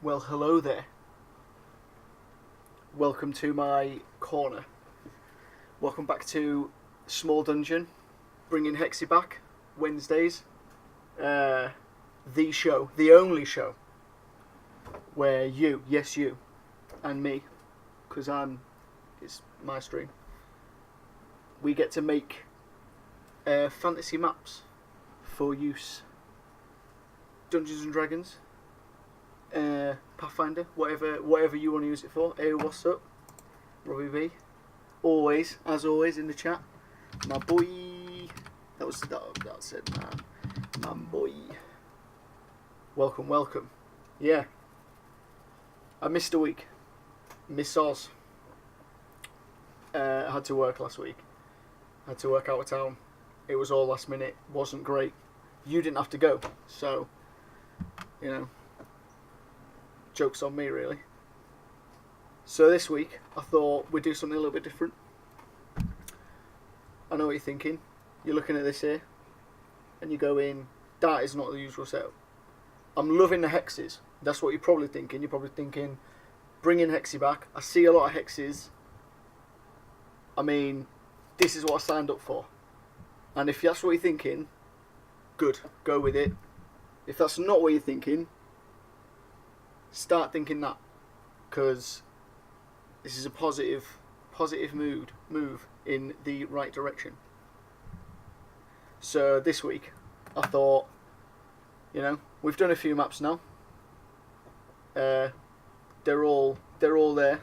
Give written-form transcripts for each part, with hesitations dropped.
Well, hello there. Welcome to my corner. Welcome back to Small Dungeon, bringing Hexy back Wednesdays. The show, the only show, where you, yes you, and me, because it's my stream, we get to make fantasy maps for use. Dungeons and Dragons. Pathfinder, whatever you want to use it for. Hey, what's up? Robbie B. As always, in the chat. My boy. That's it, man. My boy. Welcome. Yeah. I missed a week. Miss Oz. I had to work last week. I had to work out of town. It was all last minute. Wasn't great. You didn't have to go, so joke's on me, really. So this week, I thought we'd do something a little bit different. I know what you're thinking. You're looking at this here, and you're going, that is not the usual setup. I'm loving the hexes. That's what you're probably thinking. You're probably thinking, bringing Hexy back. I see a lot of hexes. I mean, this is what I signed up for. And if that's what you're thinking, good, go with it. If that's not what you're thinking, start thinking that, because this is a positive move in the right direction. So this week, I thought, we've done a few maps now. They're all there.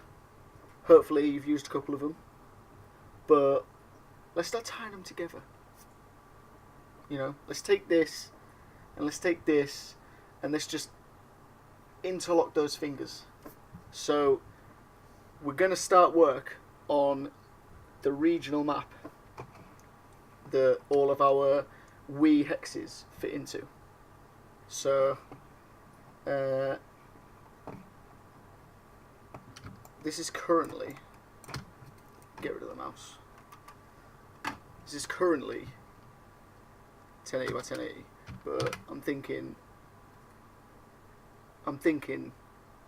Hopefully, you've used a couple of them, but let's start tying them together. Let's take this, and let's take this, and let's just interlock those fingers. So we're going to start work on the regional map that all of our wee hexes fit into. So this is currently, get rid of the mouse, this is currently 1080 by 1080, but I'm thinking,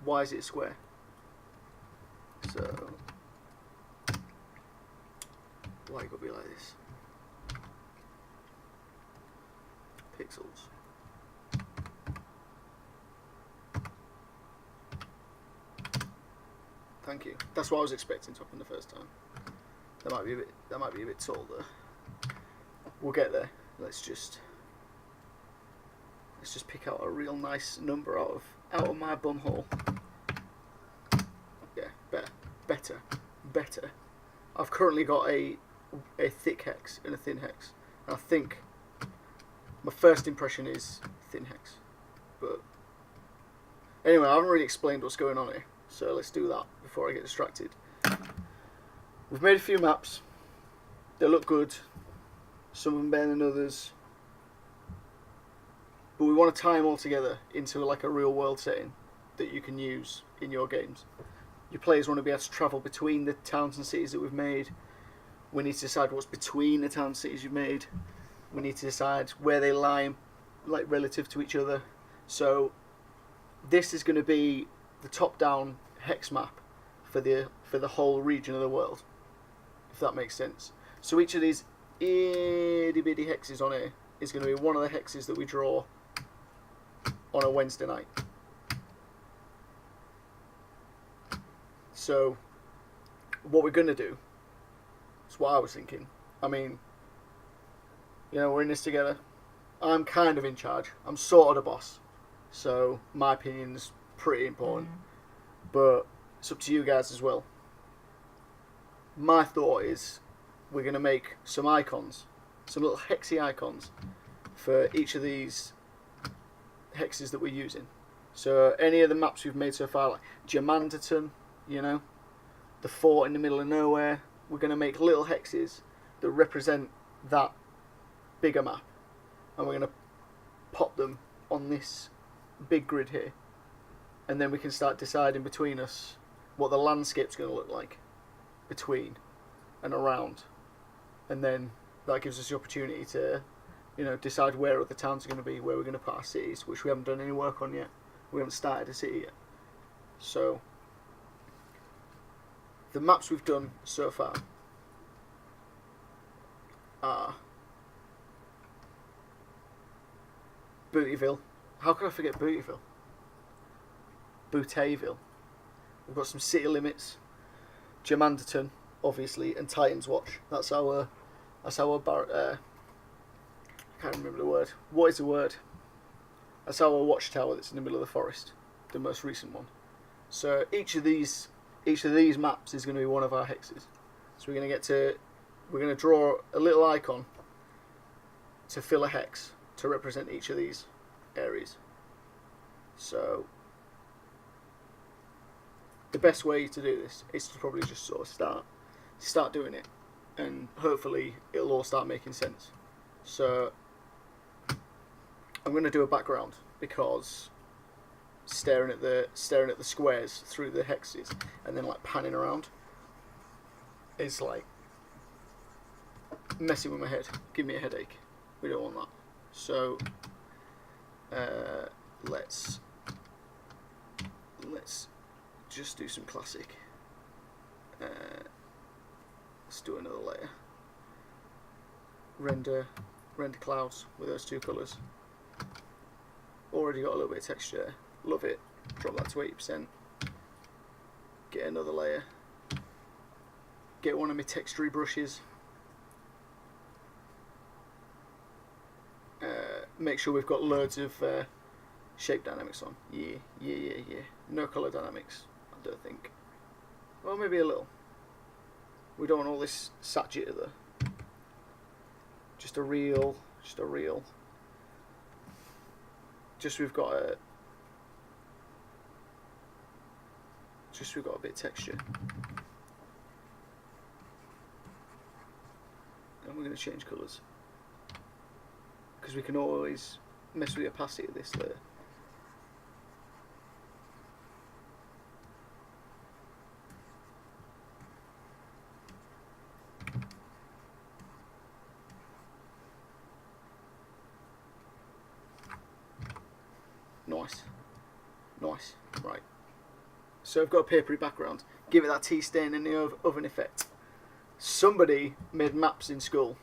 why is it a square? So, why you gotta be like this? Pixels. Thank you. That's what I was expecting to happen the first time. That might be a bit tall there. We'll get there. Let's just pick out a real nice number out of my bum hole. Yeah, better. I've currently got a thick hex and a thin hex, and I think my first impression is thin hex. But anyway, I haven't really explained what's going on here, so let's do that before I get distracted. We've made a few maps. They look good. Some of them better than others. But we want to tie them all together into like a real world setting that you can use in your games. Your players want to be able to travel between the towns and cities that we've made. We need to decide what's between the towns and cities you've made. We need to decide where they lie, like, relative to each other. So this is going to be the top-down hex map for the whole region of the world, if that makes sense. So each of these itty bitty hexes on here is going to be one of the hexes that we draw on a Wednesday night. So what we're going to do, that's what I was thinking. I mean, we're in this together. I'm kind of in charge. I'm sort of the boss. So my opinion's pretty important. But it's up to you guys as well. My thought is we're going to make some icons, some little hexy icons for each of these hexes that we're using. So any of the maps we've made so far, like Germanderton, the fort in the middle of nowhere, we're going to make little hexes that represent that bigger map, and we're going to pop them on this big grid here, and then we can start deciding between us what the landscape's going to look like between and around, and then that gives us the opportunity to decide where other towns are going to be, where we're going to put our cities, which we haven't done any work on yet. We haven't started a city yet. So the maps we've done so far are Bootyville. How could I forget Bootyville? Bootayville. We've got some city limits, Germanderton, obviously, and Titans Watch. That's our I can't remember the word. What is the word? That's our watchtower that's in the middle of the forest, the most recent one. So each of these maps is going to be one of our hexes. So we're going to draw a little icon to fill a hex to represent each of these areas. So the best way to do this is to probably just sort of start doing it, and hopefully it'll all start making sense. So I'm going to do a background, because staring at the squares through the hexes and then like panning around is like messing with my head, give me a headache. We don't want that. So let's just do some classic. Let's do another layer. Render clouds with those two colours. Already got a little bit of texture. Love it. Drop that to 80%. Get another layer. Get one of my textury brushes. Make sure we've got loads of shape dynamics on. Yeah. No colour dynamics, I don't think. Well, maybe a little. We don't want all this sat jitter though. Just we've got a bit of texture. And we're going to change colours, because we can always mess with the opacity of this layer. Nice. Right. So I've got a papery background. Give it that tea stain in the oven effect. Somebody made maps in school.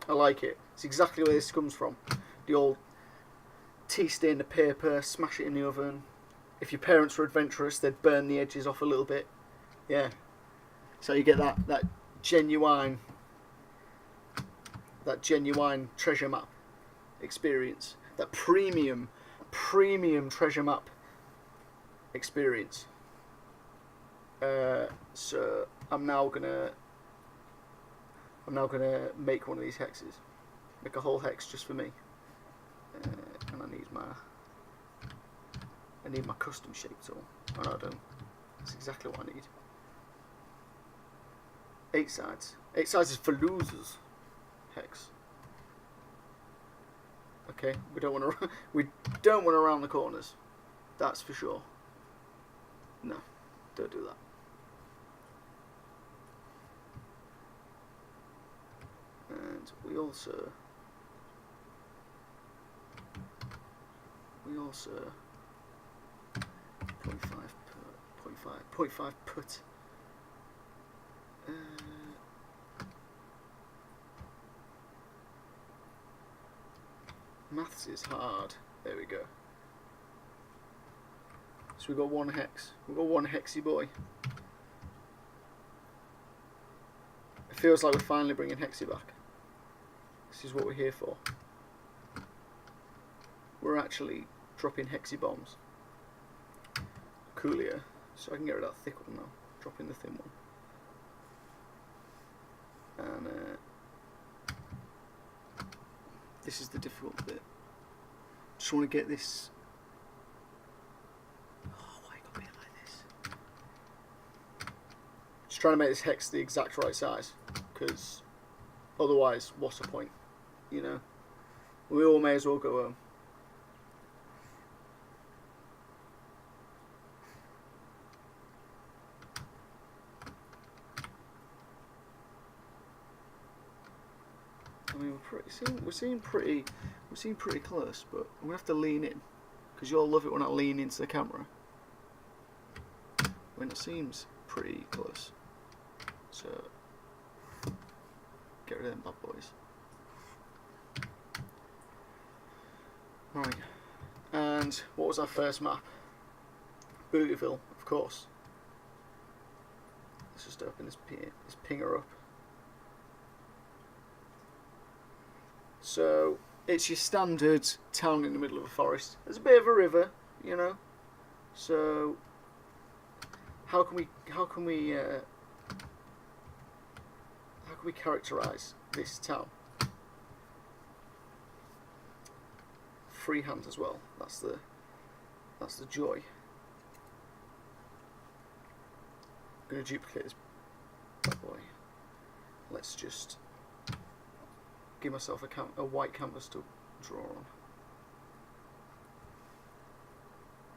I like it. It's exactly where this comes from. The old tea stain the paper, smash it in the oven. If your parents were adventurous, they'd burn the edges off a little bit. Yeah. So you get that genuine treasure map experience. That premium treasure map experience. So I'm now gonna make one of these hexes. Make a whole hex just for me. And I need my custom shape tool. Oh, no, I don't. That's exactly what I need. 8 sides. 8 sides is for losers. Hex. Okay, we don't want to round the corners. That's for sure. No, don't do that. And we also 0.5 put. Maths is hard. There we go. So we've got one hex. We've got one hexy boy. It feels like we're finally bringing Hexy back. This is what we're here for. We're actually dropping Hexy bombs. Coolio. So I can get rid of that thick one now. Dropping the thin one. And this is the difficult bit. Just want to get this. Oh, why got to be like this? Just trying to make this hex the exact right size, because otherwise, what's the point? You know, we all may as well go home. I mean, we're seeing pretty close, but we have to lean in, because you'll love it when I lean into the camera. when it seems pretty close. So get rid of them bad boys. Right. And what was our first map? Bootyville, of course. Let's just open this pinger up. So it's your standard town in the middle of a forest. There's a bit of a river, you know. So how can we characterize this town? Freehand as well. That's the joy. I'm going to duplicate this bad boy. Let's just give myself a white canvas to draw on.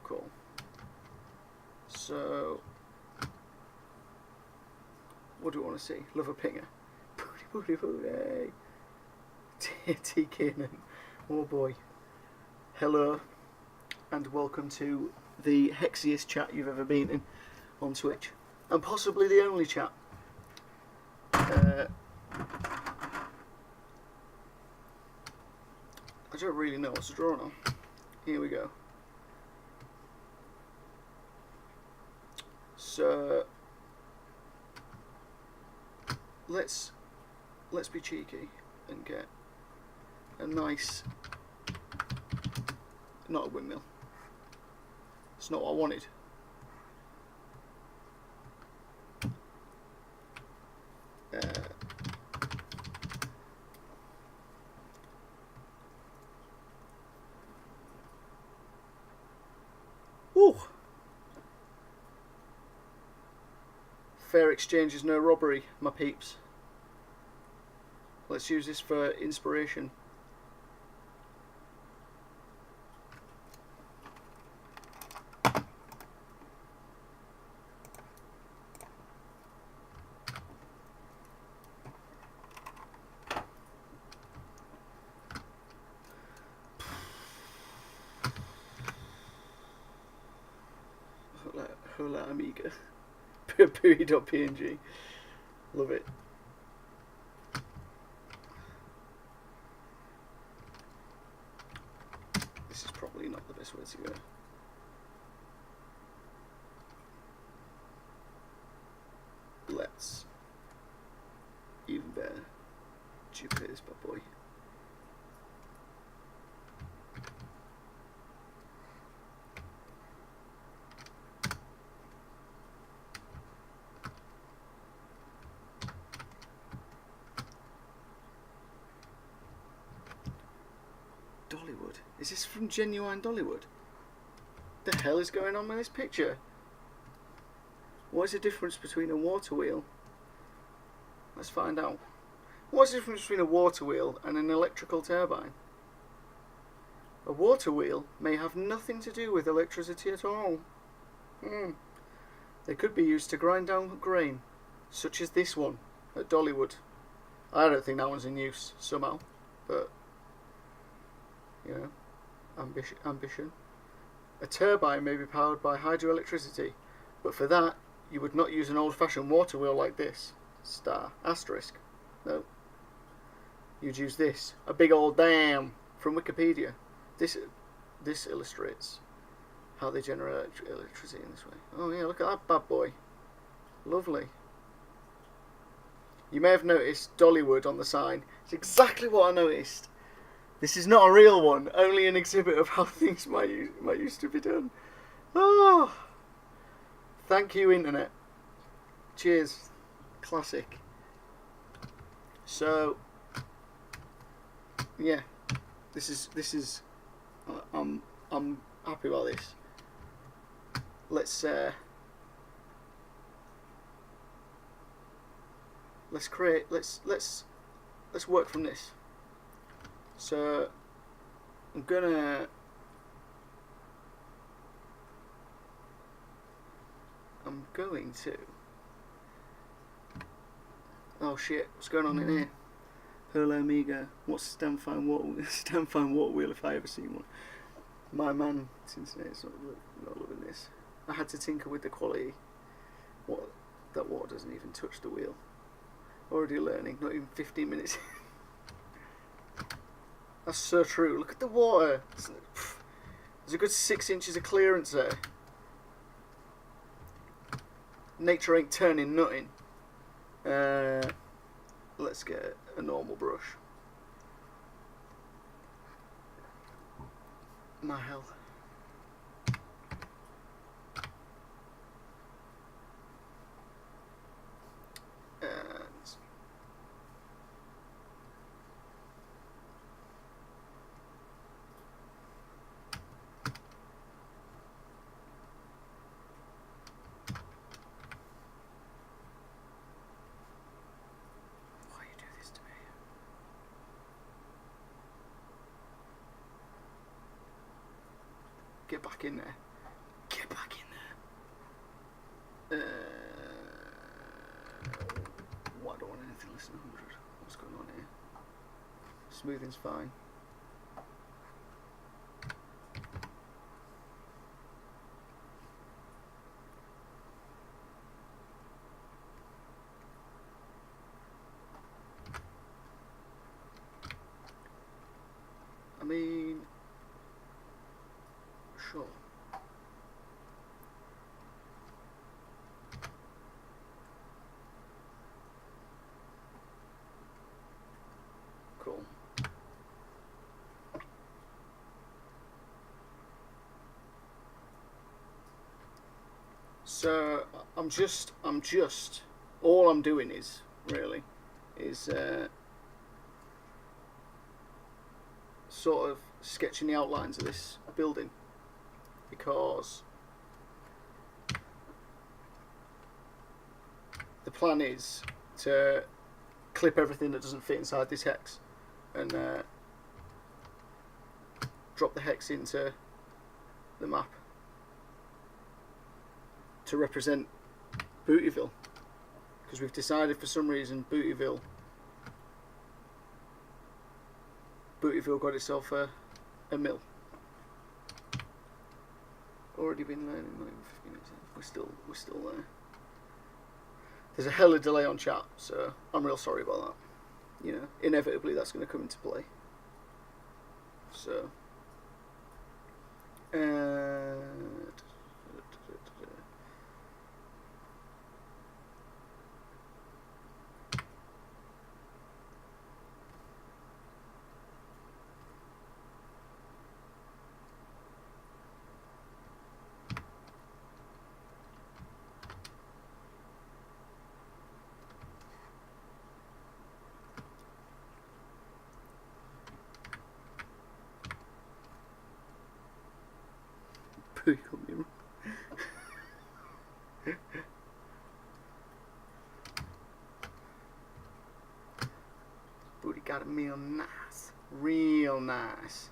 Cool. So, what do we want to see? Love a pinger. Booty booty. T. Kiernan. Oh boy. Hello, and welcome to the hexiest chat you've ever been in on Twitch, and possibly the only chat. I don't really know what to draw on. Here we go. So let's be cheeky and get a nice. Not a windmill. It's not what I wanted. Ooh. Fair exchange is no robbery, my peeps. Let's use this for inspiration. Hola amiga. Pui.png. Love it. This is probably not the best way to go. Let's even better duplicate this bad boy. Dollywood. Is this from genuine Dollywood? The hell is going on with this picture? What is the difference between a water wheel? Let's find out. What's the difference between a water wheel and an electrical turbine? A water wheel may have nothing to do with electricity at all. They could be used to grind down grain, such as this one at Dollywood. I don't think that one's in use somehow, but you know, ambition. A turbine may be powered by hydroelectricity, but for that you would not use an old-fashioned water wheel like this. Star asterisk. No. You'd use this, a big old dam from Wikipedia. This illustrates how they generate electricity in this way. Oh yeah, look at that bad boy. Lovely. You may have noticed Dollywood on the sign. It's exactly what I noticed. This is not a real one, only an exhibit of how things might used to be done. Oh, thank you, internet. Cheers. Classic. So, yeah, this is. I'm happy about this. Let's work from this. So I'm going to. Oh shit! What's going on in here? Hello, amiga. What's a damn fine water wheel if I ever seen one? My man, Cincinnati's not loving this. I had to tinker with the quality What? That water doesn't even touch the wheel. Already learning, not even 15 minutes. That's so true. Look at the water. There's a good 6 inches of clearance there. Nature ain't turning nothing. Let's get a normal brush. My hell. Get back in there. Get back in there. Why don't want anything less than 100? What's going on here? Smoothing's fine. I mean, sure. Cool. So I'm just all I'm doing is really is sort of sketching the outlines of this building, because the plan is to clip everything that doesn't fit inside this hex and drop the hex into the map to represent Bootyville, because we've decided for some reason Bootyville got itself a mill. Already been learning, not even 15 minutes in. We're still there. There's a hell of a delay on chat, so I'm real sorry about that. You know, inevitably that's going to come into play. So, Booty got a meal nice, real nice.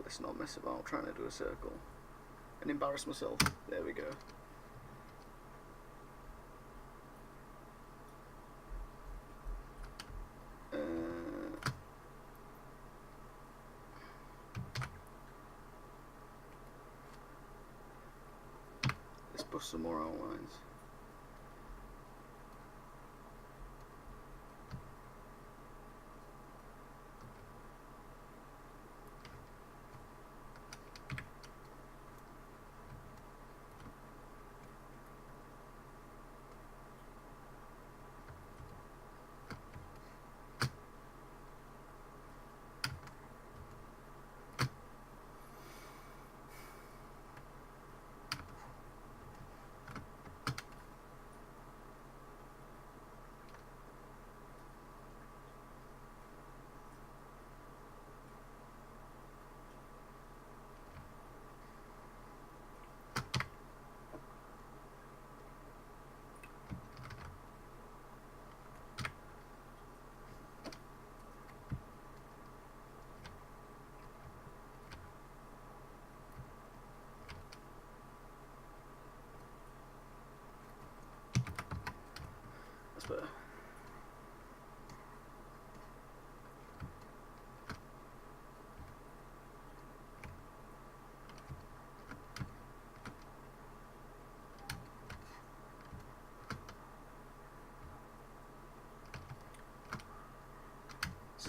Let's not mess about trying to do a circle and embarrass myself. There we go. Let's bust some more outlines.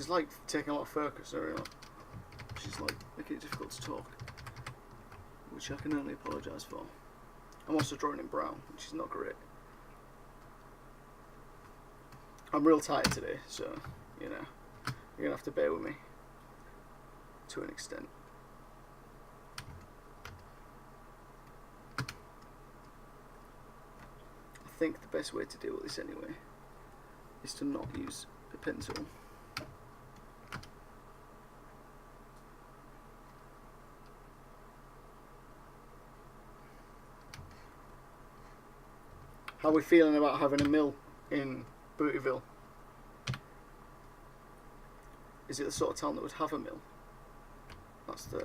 She's like taking a lot of focus, or she's like making it difficult to talk, which I can only apologise for. I'm also drawing in brown, which is not great. I'm real tired today, so you know, you're gonna have to bear with me to an extent. I think the best way to deal with this anyway is to not use a pencil. How are we feeling about having a mill in Bootyville? Is it the sort of town that would have a mill? That's the...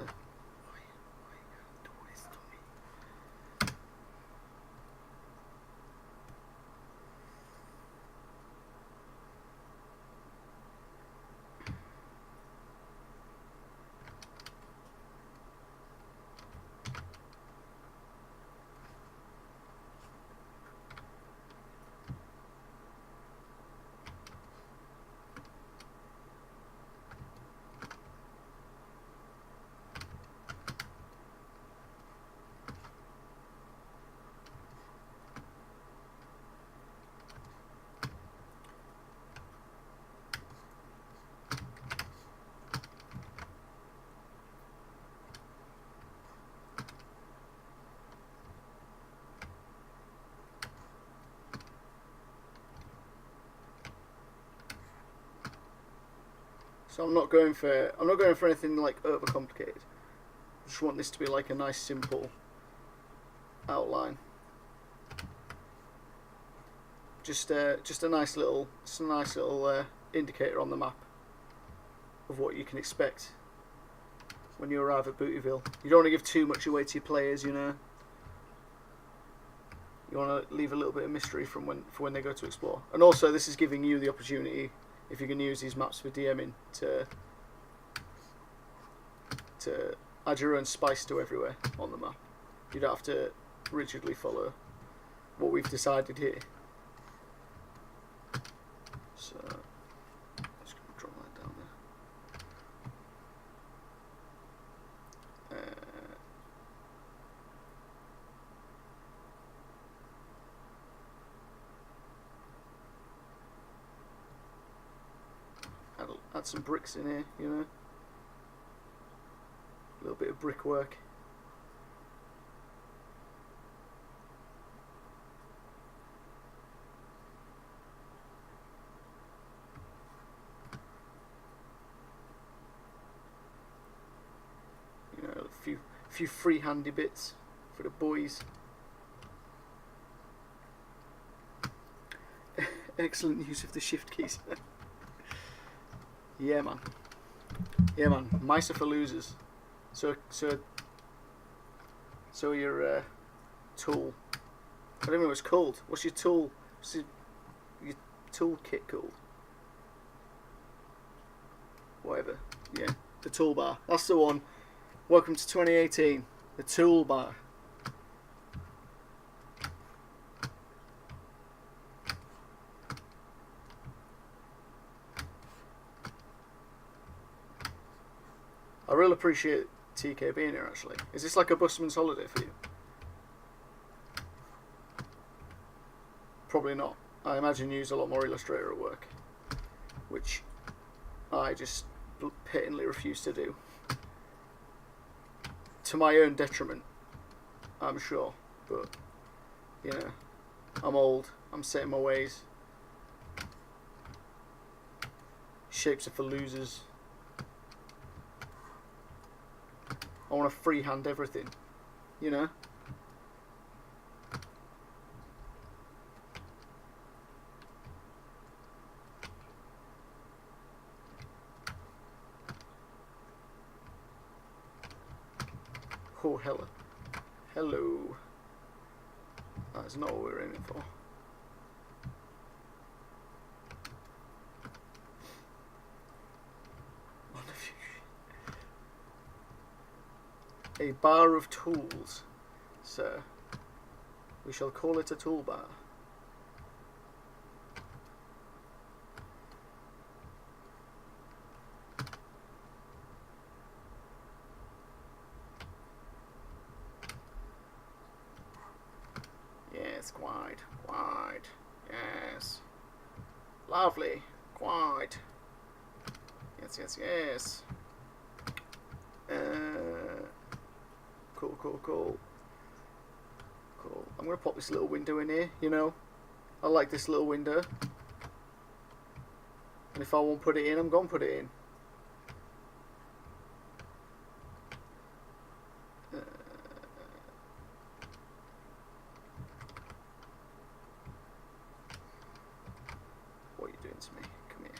So I'm not going for anything like overcomplicated. I just want this to be like a nice simple outline. Just a nice little indicator on the map of what you can expect when you arrive at Bootyville. You don't want to give too much away to your players, you know. You want to leave a little bit of mystery for when they go to explore. And also, this is giving you the opportunity, if you can use these maps for DMing, to add your own spice to everywhere on the map. You don't have to rigidly follow what we've decided here. So, I'm just going to drop that down there. Add some bricks in here, you know. A little bit of brickwork. You know, a few free handy bits for the boys. Excellent use of the shift keys. Yeah, man. Yeah, man. Mice are for losers. So your tool. I don't know what it's called. What's your tool? What's your tool kit called? Whatever. Yeah, the toolbar. That's the one. Welcome to 2018. The toolbar. I really appreciate TK being here, actually. Is this like a busman's holiday for you? Probably not. I imagine you use a lot more Illustrator at work, which I just patently refuse to do. To my own detriment, I'm sure. But, you know, I'm old. I'm set in my ways. Shapes are for losers. I want to freehand everything, you know? Oh, hello. Hello. That is not what we're aiming for. A bar of tools, sir. We shall call it a toolbar. Yes, quite. Quite. Yes. Lovely. Quite. Yes, yes, yes. Cool, cool, cool. Cool. I'm going to pop this little window in here, you know. I like this little window. And if I won't put it in, I'm going to put it in. What are you doing to me? Come here.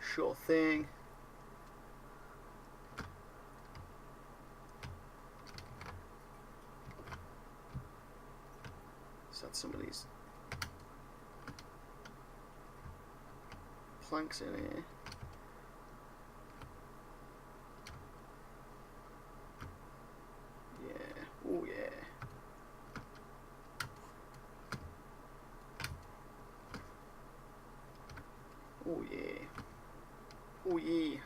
Sure thing. Let's add some of these planks in here. Yeah. Oh yeah. Oh yeah. Oh yeah.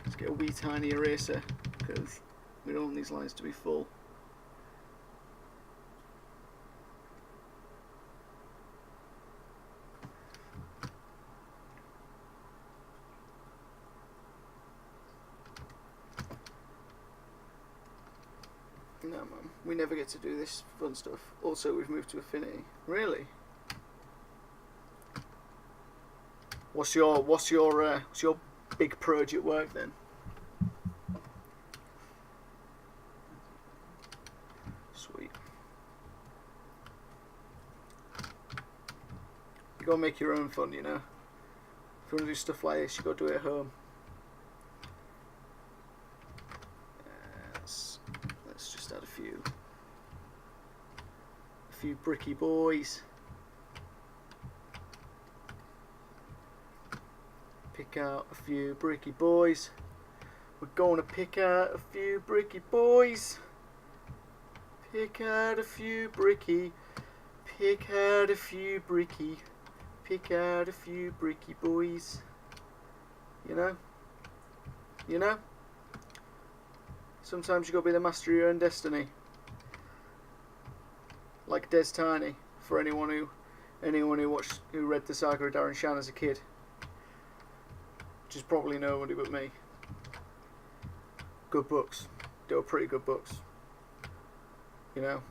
Let's get a wee tiny eraser because we don't want these lines to be full. No, Mum, we never get to do this fun stuff. Also, we've moved to Affinity. Really? What's your big project work then? Sweet. You gotta make your own fun, you know. If you wanna do stuff like this, you gotta do it at home. Let's just add a few bricky boys. Pick out a few bricky boys. We're gonna pick out a few bricky boys. Pick out a few bricky. Pick out a few bricky. Pick out a few bricky boys. You know? You know? Sometimes you gotta be the master of your own destiny. Like Des Tiny, for anyone who read the Saga of Darren Shan as a kid. Which is probably nobody but me. Good books. They were pretty good books. You know?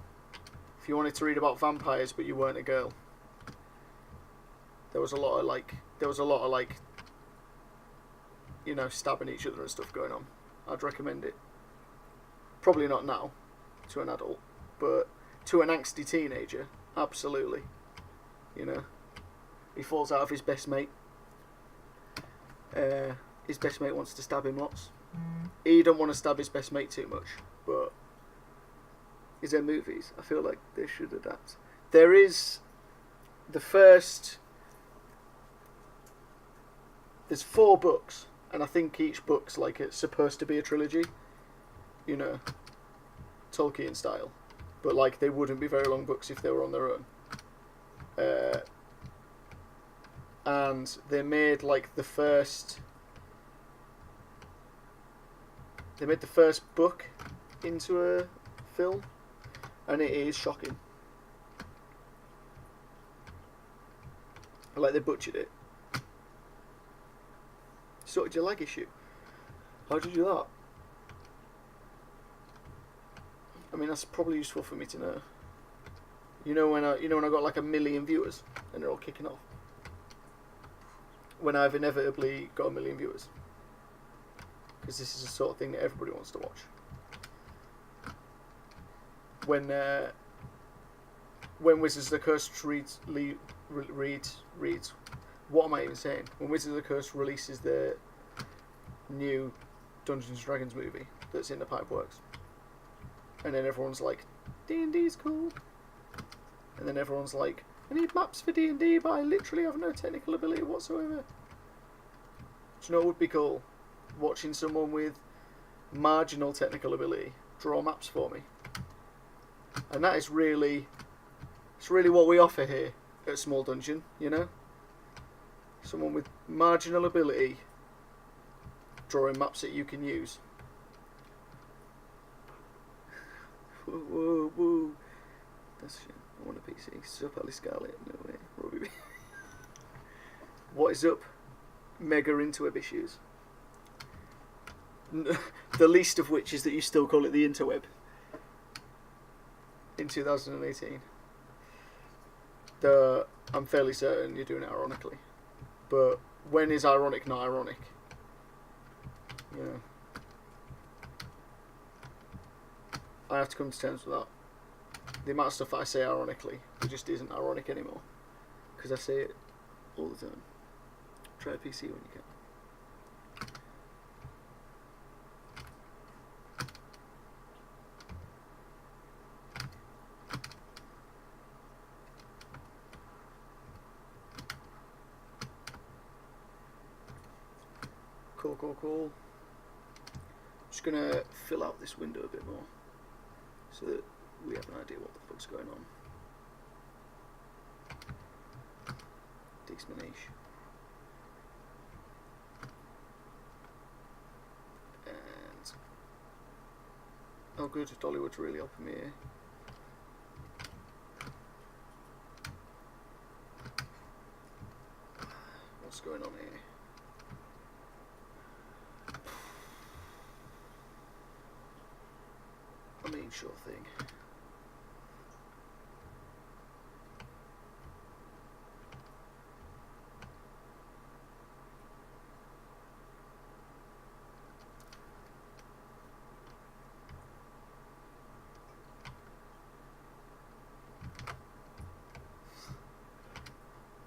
If you wanted to read about vampires but you weren't a girl. There was a lot of like, you know, stabbing each other and stuff going on. I'd recommend it. Probably not now, to an adult, but to an angsty teenager, absolutely. You know? He falls out of his best mate. His best mate wants to stab him lots. He don't want to stab his best mate too much, but is there movies? I feel like they should adapt. There is there's 4 books, and I think each book's like it's supposed to be a trilogy, you know, Tolkien style, but like they wouldn't be very long books if they were on their own. And they made like the first book into a film, and it is shocking. Like they butchered it. Sorted your leg issue. How did you do that? I mean, that's probably useful for me to know. You know when I got like 1 million viewers and they're all kicking off. When I've inevitably got 1 million viewers, because this is the sort of thing that everybody wants to watch. When Wizards of the Coast reads, what am I even saying? When Wizards of the Coast releases their new Dungeons and Dragons movie that's in the pipeworks, and then everyone's like, D&D's cool, and then everyone's like, I need maps for D&D, but I literally have no technical ability whatsoever. Do you know what would be cool? Watching someone with marginal technical ability draw maps for me. And that is really, it's really what we offer here at Small Dungeon, you know? Someone with marginal ability drawing maps that you can use. Whoa, whoa, whoa. That's shit. I want a PC. Super Scarlet. No way. Robbie. What is up? Mega interweb issues. The least of which is that you still call it the interweb. In 2018. I'm fairly certain you're doing it ironically. But when is ironic not ironic? You know. I have to come to terms with that. The amount of stuff I say ironically, it just isn't ironic anymore. Because I say it all the time. Try a PC when you can. Cool, cool, cool. Just gonna fill out this window a bit more so that we have an idea what the fuck's going on. Dismanage. And oh good, Dollywood's really helping me here. What's going on here? I mean, sure thing.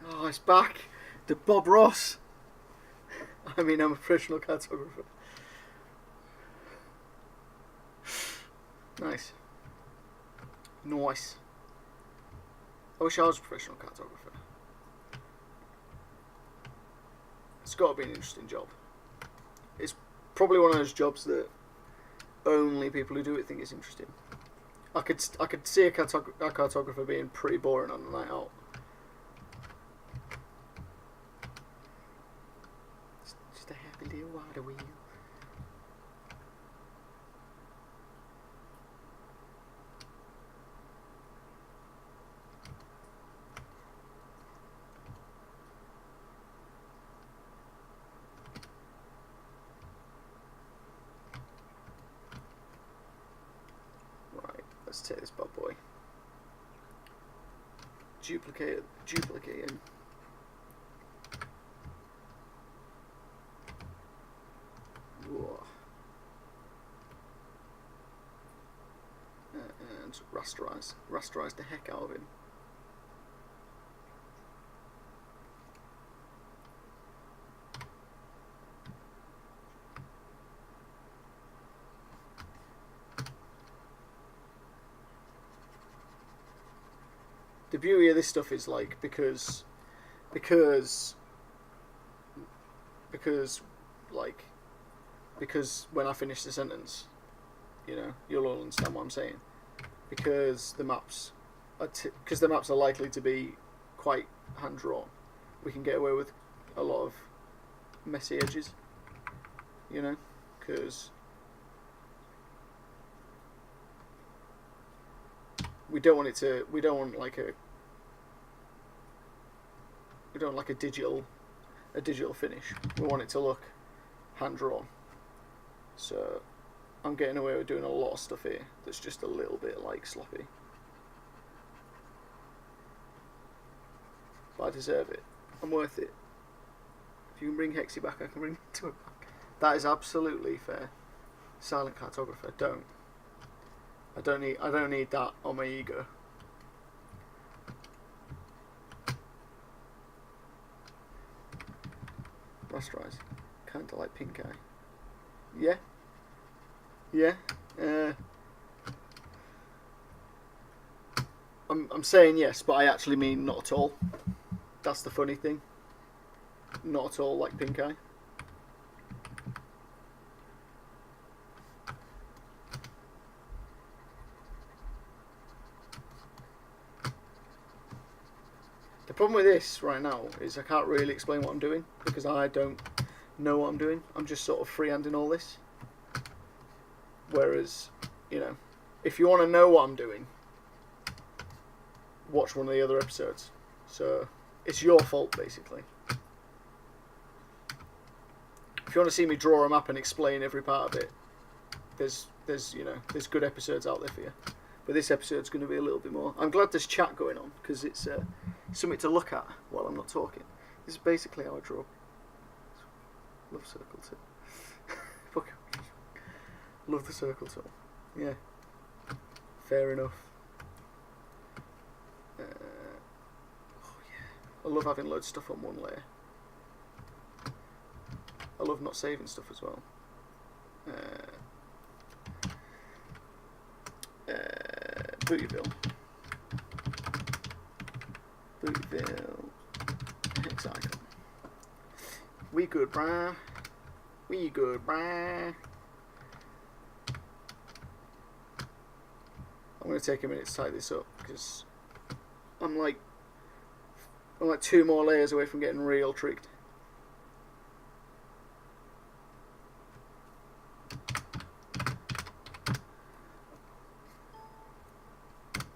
Oh, it's back. The Bob Ross. I mean, I'm a professional cartographer. Nice. Nice. I wish I was a professional cartographer. It's got to be an interesting job. It's probably one of those jobs that only people who do it think is interesting. I could see a cartographer being pretty boring on a night out. It's just a happy little water wheel. Let's take this bad boy. Duplicate him. Whoa. And rasterize the heck out of him. The beauty of this stuff is like because when I finish the sentence, you know, you'll all understand what I'm saying. Because the maps are likely to be quite hand drawn, we can get away with a lot of messy edges. You know, because we don't want like a digital finish. We want it to look hand drawn. So I'm getting away with doing a lot of stuff here that's just a little bit like sloppy. But I deserve it. I'm worth it. If you can bring Hexy back, I can bring it back. That is absolutely fair. Silent cartographer, don't. I don't need that on my ego. Rasterize. Kinda like pink eye. Yeah. Yeah. I'm saying yes, but I actually mean not at all. That's the funny thing. Not at all like pink eye. The problem with this right now is I can't really explain what I'm doing because I don't know what I'm doing. I'm just sort of freehanding all this. Whereas, you know, if you want to know what I'm doing, watch one of the other episodes. So it's your fault, basically. If you want to see me draw a map and explain every part of it, there's good episodes out there for you. But this episode's going to be a little bit more. I'm glad there's chat going on because it's something to look at while I'm not talking. This is basically how I draw. Love circle too. Love the circle tool. Yeah. Fair enough. Oh yeah. I love having loads of stuff on one layer. I love not saving stuff as well. Bootyville. Hex icon. We good, brah. We good, brah. I'm going to take a minute to tidy this up because I'm like 2 more layers away from getting real tricked.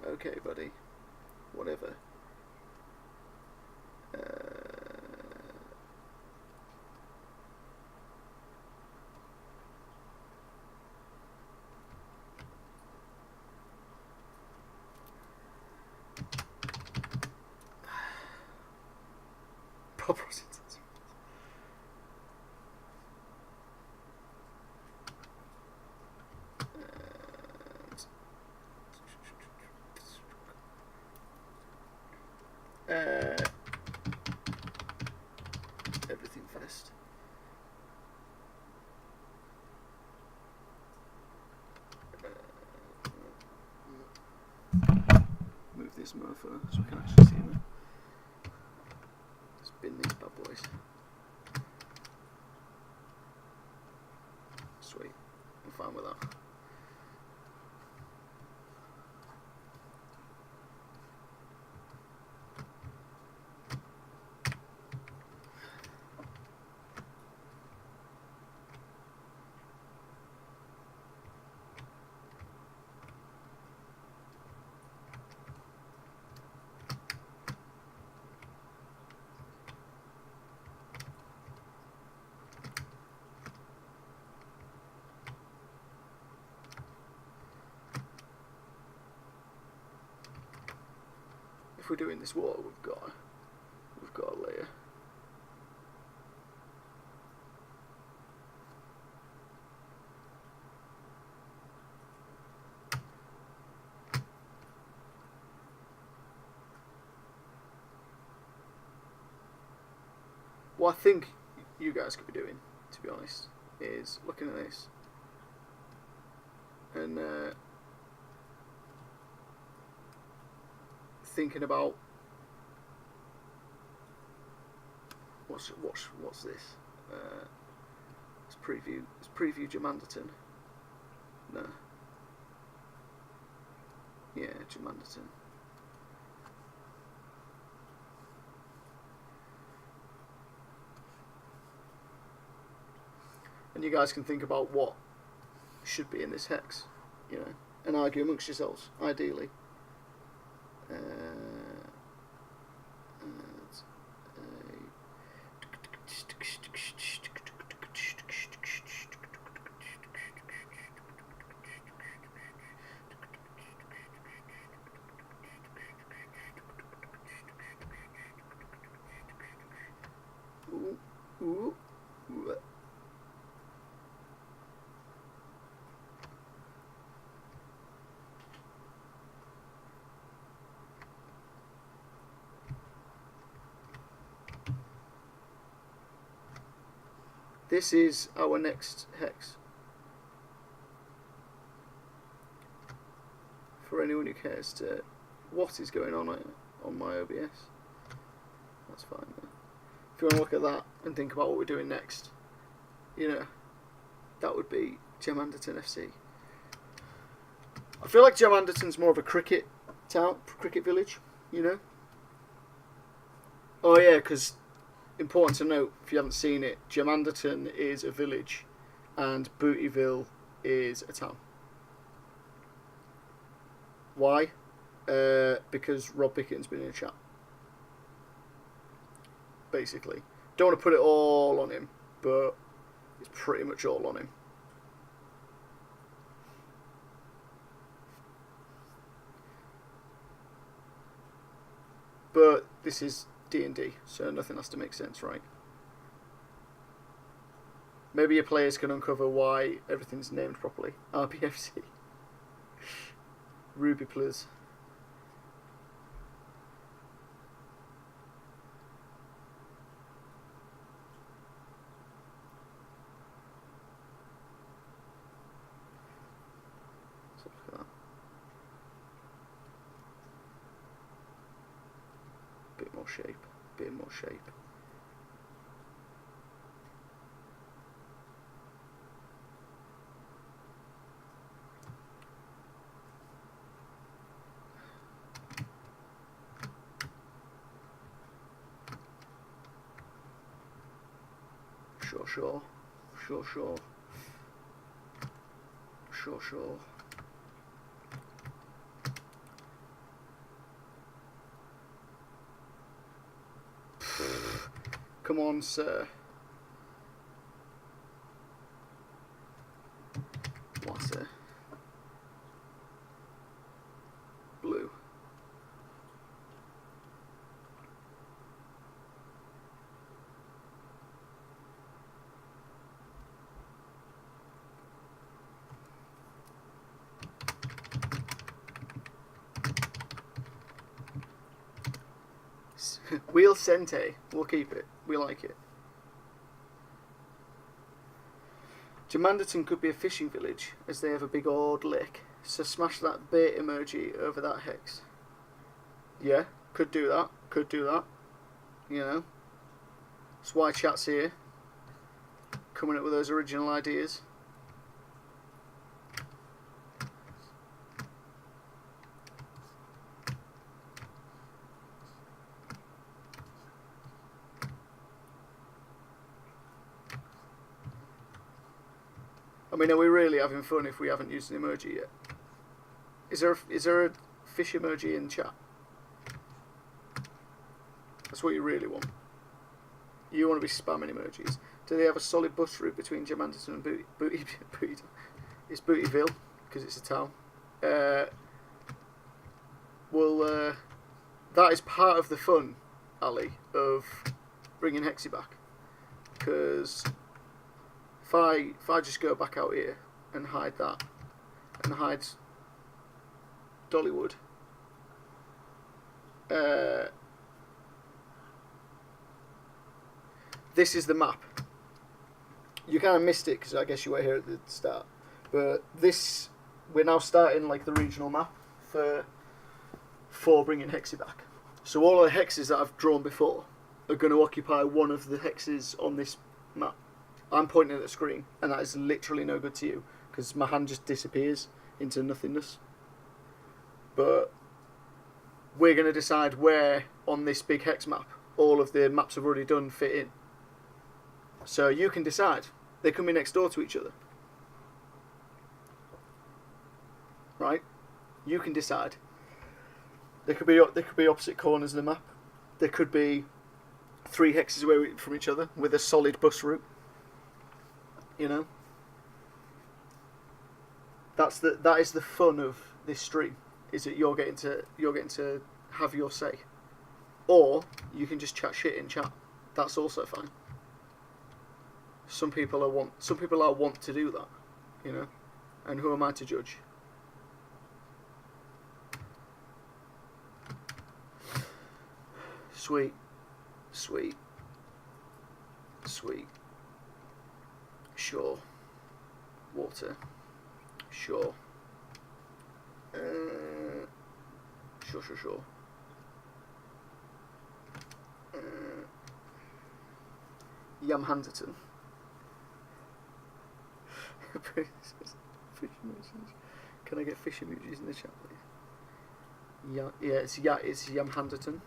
Okay, buddy. Whatever. Proper sentences. Everything first. Move this mofo so we can actually see them. Let's bin these bad boys. Sweet. I'm fine with that. If we're doing this wall, we've got a layer. What I think you guys could be doing, to be honest, is looking at this and thinking about what's this? Let's preview Jamanderton. No. Yeah, Jamanderton. And you guys can think about what should be in this hex, you know, and argue amongst yourselves, ideally. This is our next hex. For anyone who cares to what is going on my OBS, that's fine. If you want to look at that and think about what we're doing next, you know, that would be Jamanderton FC. I feel like Jamanderton's more of a cricket town, cricket village, you know. Oh yeah, because important to note, if you haven't seen it, Germanderton is a village, and Bootyville is a town. Why? Because Rob Pickett's been in a chat. Basically, don't want to put it all on him, but it's pretty much all on him. But this is D&D, so nothing has to make sense, right? Maybe your players can uncover why everything's named properly. RPFC. Ruby, please. Let's look at that. Bit more shape. Bit more shape. Sure. Come on, sir. What's it? Blue. Wheel Sente. We'll keep it. We like it. Germanderton could be a fishing village, as they have a big old lake. So smash that bait emoji over that hex. Yeah, could do that. You know. That's why chat's here. Coming up with those original ideas. I mean, are we really having fun if we haven't used an emoji yet? Is there a fish emoji in chat? That's what you really want. You want to be spamming emojis. Do they have a solid bus route between Germanderton and Booty? It's Bootyville because it's a town. That is part of the fun, Ali, of bringing Hexy back. Because if I just go back out here and hide that, and hide Dollywood, this is the map. You kind of missed it because I guess you were here at the start, but this, we're now starting like the regional map for bringing Hexy back. So all of the hexes that I've drawn before are going to occupy one of the hexes on this map. I'm pointing at the screen, and that is literally no good to you because my hand just disappears into nothingness. But we're going to decide where on this big hex map all of the maps I've already done fit in. So you can decide. They can be next door to each other. Right? You can decide. They could be opposite corners of the map. There could be 3 hexes away from each other with a solid bus route. You know? That is the fun of this stream, is that you're getting to have your say. Or you can just chat shit in chat. That's also fine. Some people are want to do that, you know? And who am I to judge? Sweet. Sure. Water. Sure. Sure. Yamhanderton. Fish emojis. Can I get fish emojis in the chat, please? Yeah, it's Yamhanderton.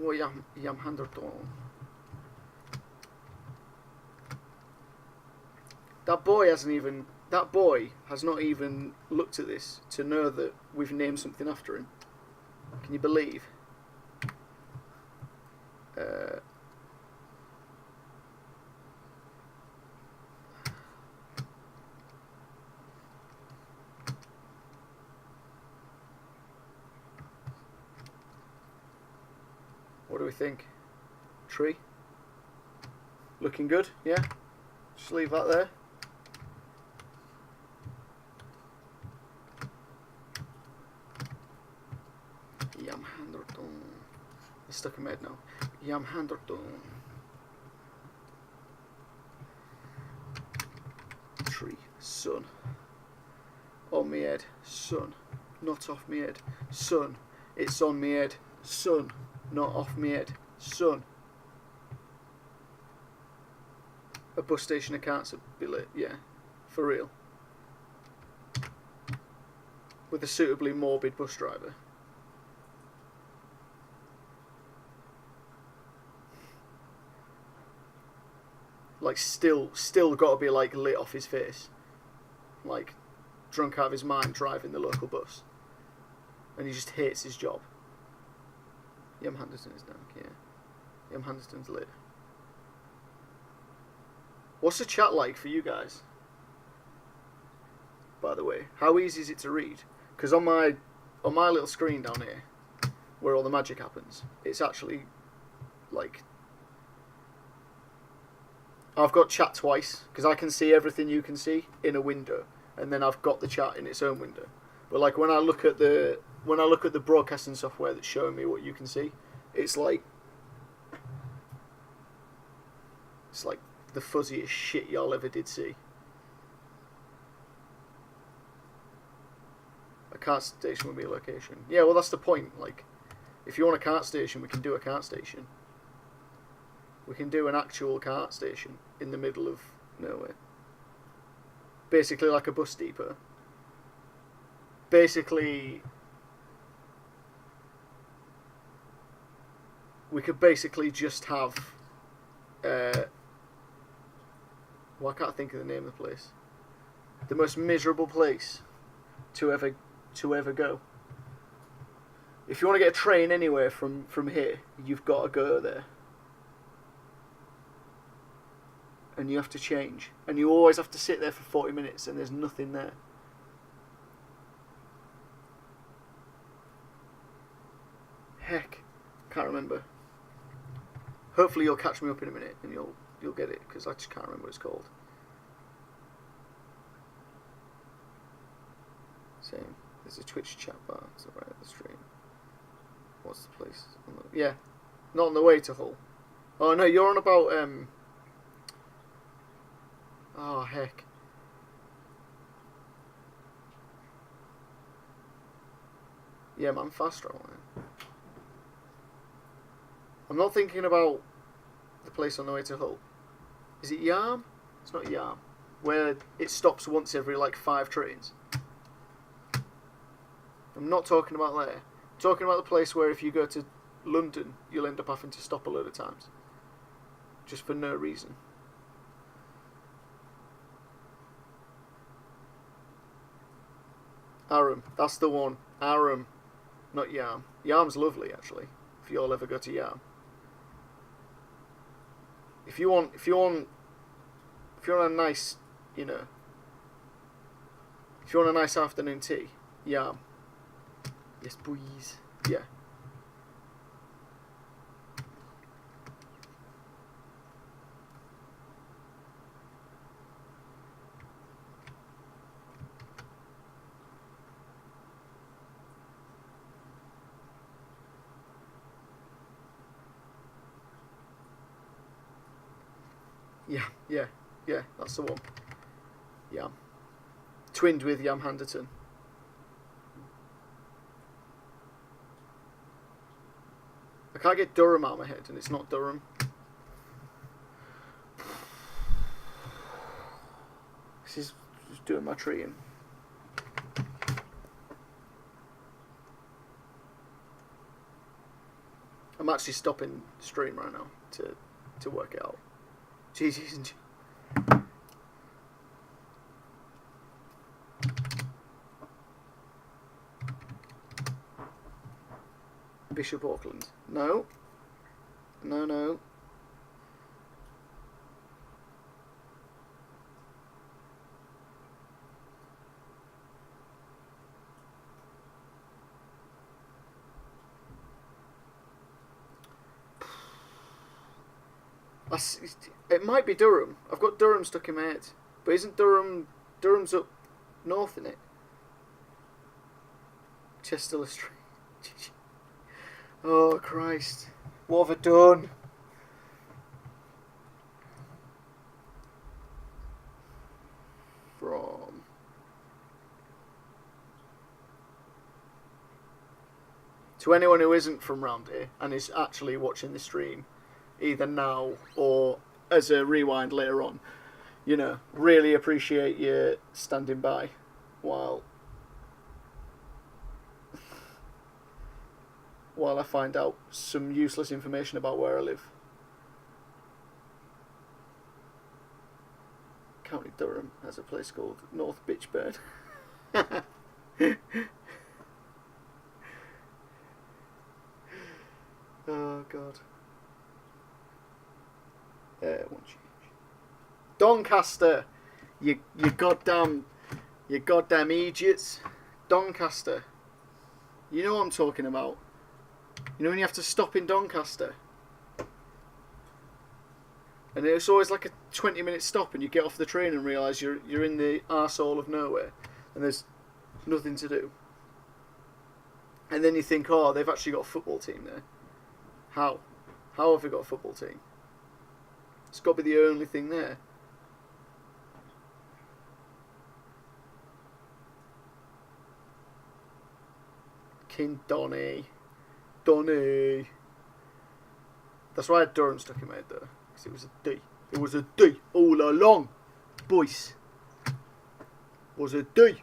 Oh, Yam Handerton. That boy has not even looked at this to know that we've named something after him. Can you believe? What do we think? Tree? Looking good, yeah? Just leave that there. Yam Handerton. It's stuck in my head now. Yam Handerton. Tree. Sun. On me head. Sun. Not off me head. Sun. It's on me head. Sun. Not off me head. Sun. A bus station I can't be lit. Yeah. For real. With a suitably morbid bus driver. Like still got to be like lit off his face, like drunk out of his mind driving the local bus, and he just hates his job. Yam Henderson is down, yeah. Yam Henderson's lit. What's the chat like for you guys? By the way, how easy is it to read? Because on my little screen down here, where all the magic happens, it's actually like. I've got chat twice, because I can see everything you can see in a window, and then I've got the chat in its own window. But like when I look at the broadcasting software that's showing me what you can see, it's like the fuzziest shit y'all ever did see. A cart station would be a location. Yeah, well that's the point. Like, if you want a cart station, we can do a cart station. We can do an actual cart station in the middle of nowhere. Basically like a bus depot. Basically, we could basically just have... well, I can't think of the name of the place. The most miserable place to ever go. If you want to get a train anywhere from here, you've got to go there. And you have to change. And you always have to sit there for 40 minutes and there's nothing there. Heck, can't remember. Hopefully you'll catch me up in a minute and you'll get it, because I just can't remember what it's called. Same. There's a Twitch chat bar to the right of the stream. What's the place? Yeah, not on the way to Hull. Oh no, you're on about oh heck. Yeah, man, fast travel. I'm not thinking about the place on the way to Hull. Is it Yarm? It's not Yarm. Where it stops once every like 5 trains. I'm not talking about there. I'm talking about the place where if you go to London, you'll end up having to stop a load of times. Just for no reason. Aram, that's the one. Aram, not Yarm. Yarm's lovely, actually. If you all ever go to Yarm. If you want a nice, if you want a nice afternoon tea, Yarm. Yes, please. Yeah. Yeah, that's the one. Yam. Twinned with Yam Handerton. I can't get Durham out of my head, and it's not Durham. This is just doing my treating. I'm actually stopping the stream right now to work it out. Jeez. Bishop Auckland. No. No. It might be Durham. I've got Durham stuck in my head. But isn't Durham's up north in it? Chester Street. Oh, Christ. What have I done? From... To anyone who isn't from round here and is actually watching the stream, either now or as a rewind later on, you know, really appreciate you standing by while I find out some useless information about where I live. County Durham has a place called North Bitchburn. Oh, God. One change. Doncaster! You goddamn idiots. Doncaster. You know what I'm talking about. You know when you have to stop in Doncaster? And it's always like a 20-minute stop and you get off the train and realise you're in the arsehole of nowhere and there's nothing to do. And then you think, oh, they've actually got a football team there. How? How have they got a football team? It's got to be the only thing there. King Donny. That's why I had Durham stuck in my head though. Because it was a D. It was a D all along. Boys. Was a D.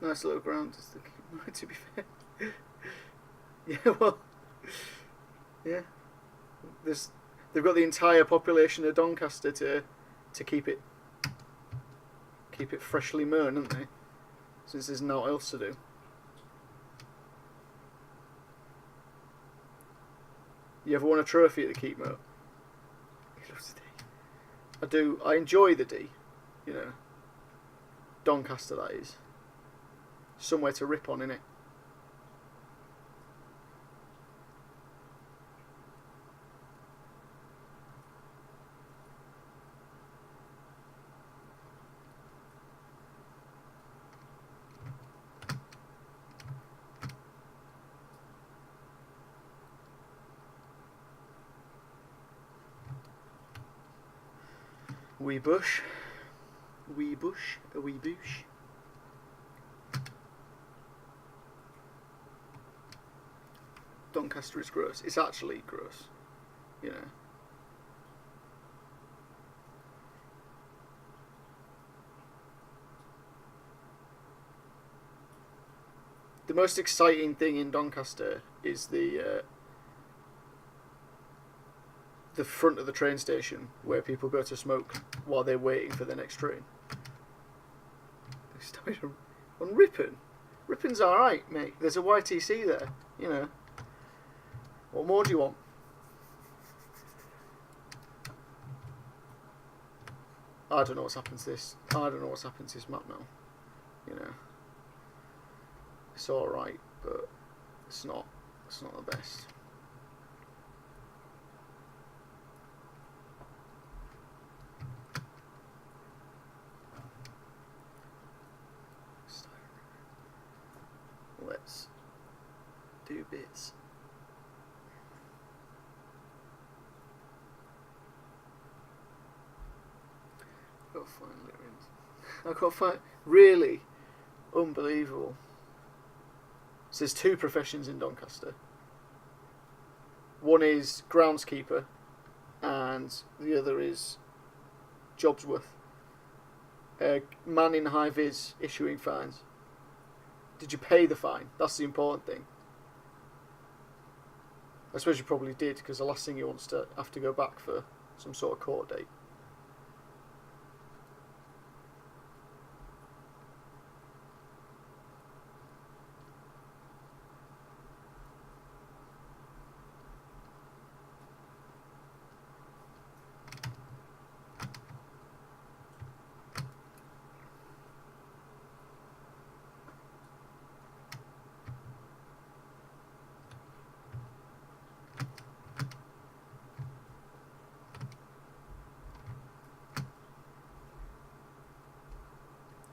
Nice little ground, to be fair. Yeah, well, yeah. They've got the entire population of Doncaster to keep it freshly mown, haven't they? Since there's naught else to do. You ever won a trophy at the Keep Moat? He loves the D. I do. I enjoy the D. You know, Doncaster that is. Somewhere to rip on, innit? Wee bush. Wee bush. A wee bush. Doncaster is gross. It's actually gross, you know. The most exciting thing in Doncaster is the front of the train station where people go to smoke while they're waiting for the next train. They started on Ripon. Ripon's alright, mate. There's a YTC there, you know. What more do you want? I don't know what's happened to this. I don't know what's happened to this map now. You know, it's all right, but it's not. It's not the best. Let's do bits. Go find Lyrians. I can't find. Really? Unbelievable. So there's two professions in Doncaster. One is groundskeeper, and the other is Jobsworth. Man in high vis issuing fines. Did you pay the fine? That's the important thing. I suppose you probably did, because the last thing you want is to have to go back for some sort of court date.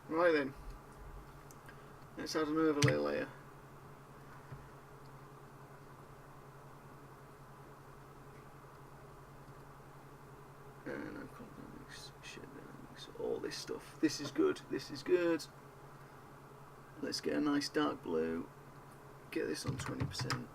Right then, let's add an overlay layer. And dynamics, shape dynamics, all this stuff. This is good, this is good. Let's get a nice dark blue, get this on 20%.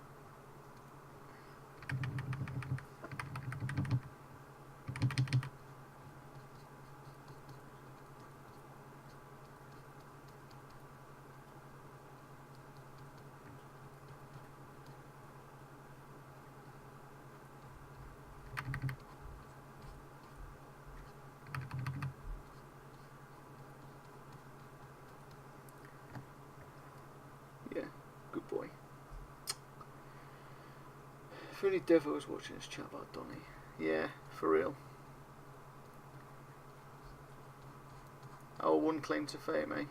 Yeah, good boy. If only Devo was watching this chat about Donny. Yeah, for real. Our one claim to fame, eh?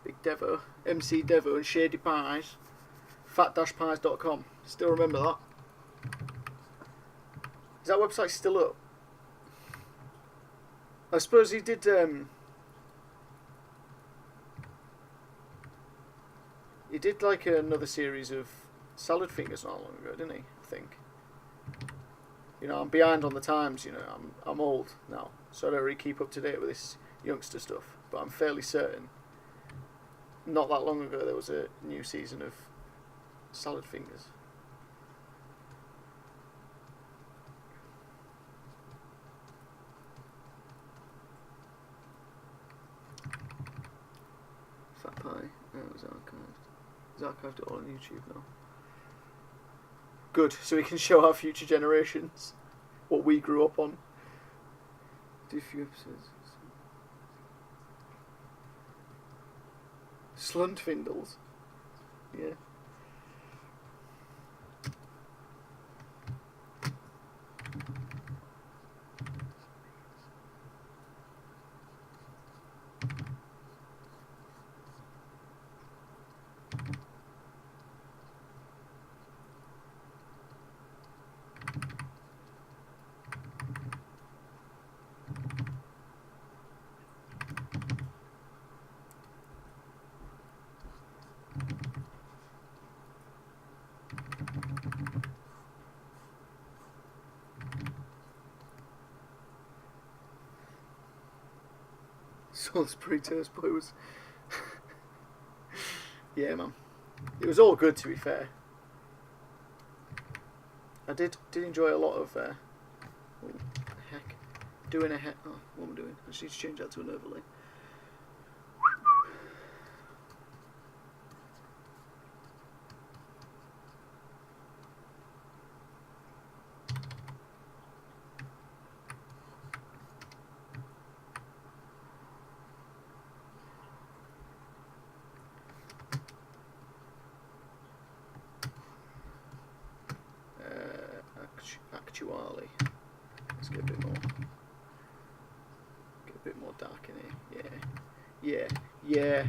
Big Devo, MC Devo and Shady Pies. Fat-pies.com. Still remember that? Is that website still up? I suppose he did. He did like another series of salad fingers not long ago, didn't he? I think. You know, I'm behind on the times. You know, I'm old now, so I don't really keep up to date with this youngster stuff. But I'm fairly certain. Not that long ago, there was a new season of salad fingers. Fat Pie. It was archived. It's archived it all on YouTube now. Good, so we can show our future generations what we grew up on. Do a few episodes. Sluntfindles. Yeah. Salisbury Toast Boy was... yeah, man. It was all good, to be fair. I did enjoy a lot of... oh, heck. Doing a heck... Oh, what am I doing? I just need to change that to an overlay. Actually, let's get a bit more dark in here. Yeah.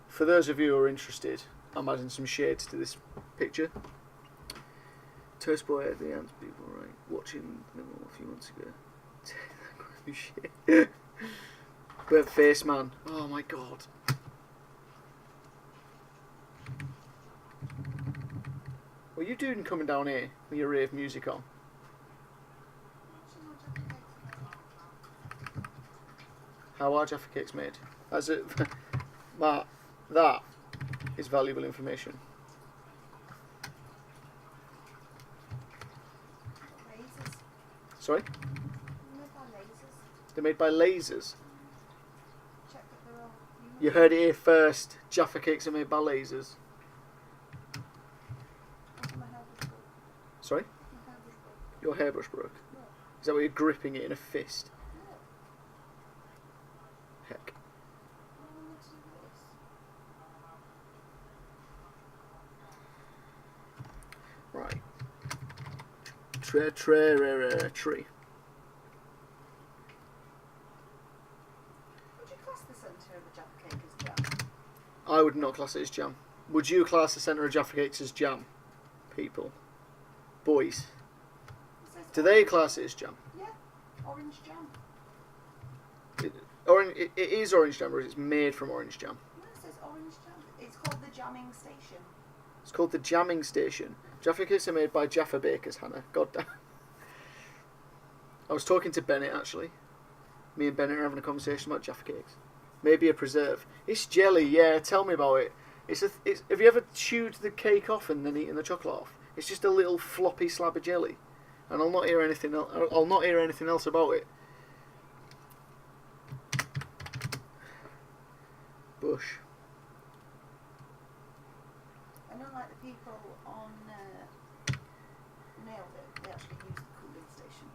For those of you who are interested, I'm adding some shades to this picture. Toast Boy at the ants people, right? Watching them all a few months ago. Shit. But Face Man, oh my god. What are you doing coming down here with your rave music on? How How are Jaffa cakes made? That's it. Matt, that is valuable information. Lasers. Sorry? They're made by lasers. They're made by lasers. Check that they're all. You heard it here first. Jaffa cakes are made by lasers. My hairbrush broke. Sorry? My hairbrush broke. Your hairbrush broke. No. Is that why you're gripping it in a fist? No. Heck. I wanted to do this. Right. Tree. Would you class the centre of a Jaffa cake as jam? I would not class it as jam. Would you class the centre of Jaffa cakes as jam? People. Boys. It says Do they orange. class it as jam? Yeah, orange jam. It is orange jam, or it's made from orange jam. No, it says orange jam. It's called the jamming station. It's called the jamming station. Jaffa cakes are made by Jaffa bakers, Hannah. God damn. I was talking to Bennett, actually. Me and Bennett are having a conversation about Jaffa cakes. Maybe a preserve. It's jelly, yeah, tell me about it. Have you ever chewed the cake off and then eaten the chocolate off? It's just a little floppy slab of jelly. And I'll not hear anything else about it. Bush. And unlike the people on Nailed It, they actually use the cooling station.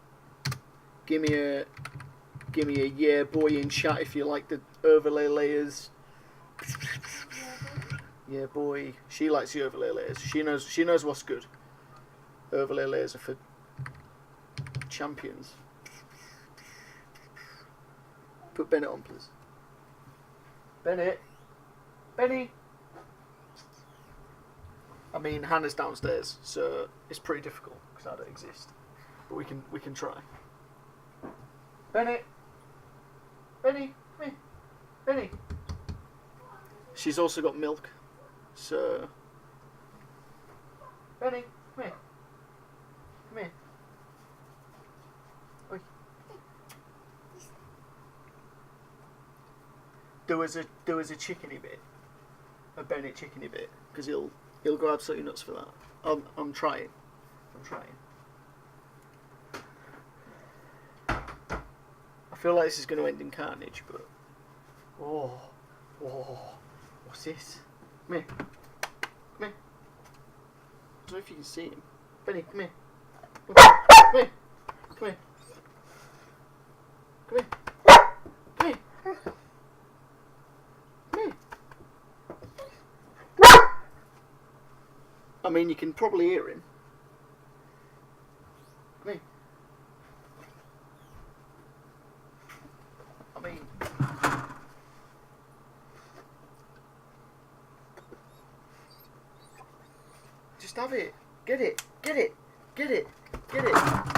Give me a yeah boy in chat if you like the overlay layers. Yeah boy. She likes the overlay layers. She knows what's good. Overlay layers are for champions. Put Bennett on, please. Benny. I mean, Hannah's downstairs, so it's pretty difficult because I don't exist. But we can try. Benny, come here. Benny. She's also got milk, so. Benny, come here. Oi. There was a chickeny bit, a Bennett chickeny bit, because he'll go absolutely nuts for that. I'm trying. I feel like this is going to end in carnage, but oh, what's this? Come here. I don't know if you can see him. Benny, come here. Come here. I mean, you can probably hear him. Come here. I mean, just have it. Get it.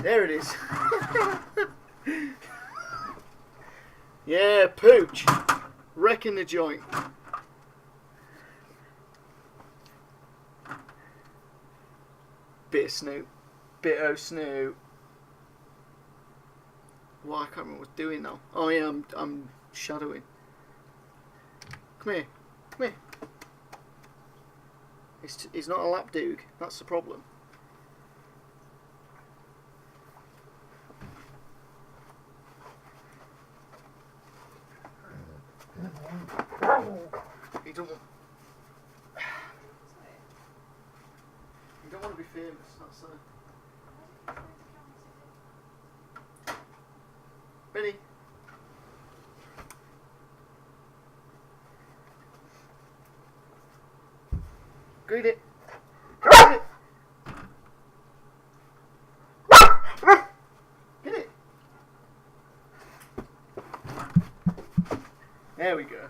There it is. Yeah, pooch. Wrecking the joint. Bit of Snoop. Bit of Snoop. Well, I can't remember what I was doing now. Oh yeah, I'm shadowing. Come here. He's not a lapdoog. That's the problem. He don't want to be famous. That's Benny. Greet it. Get it. There we go.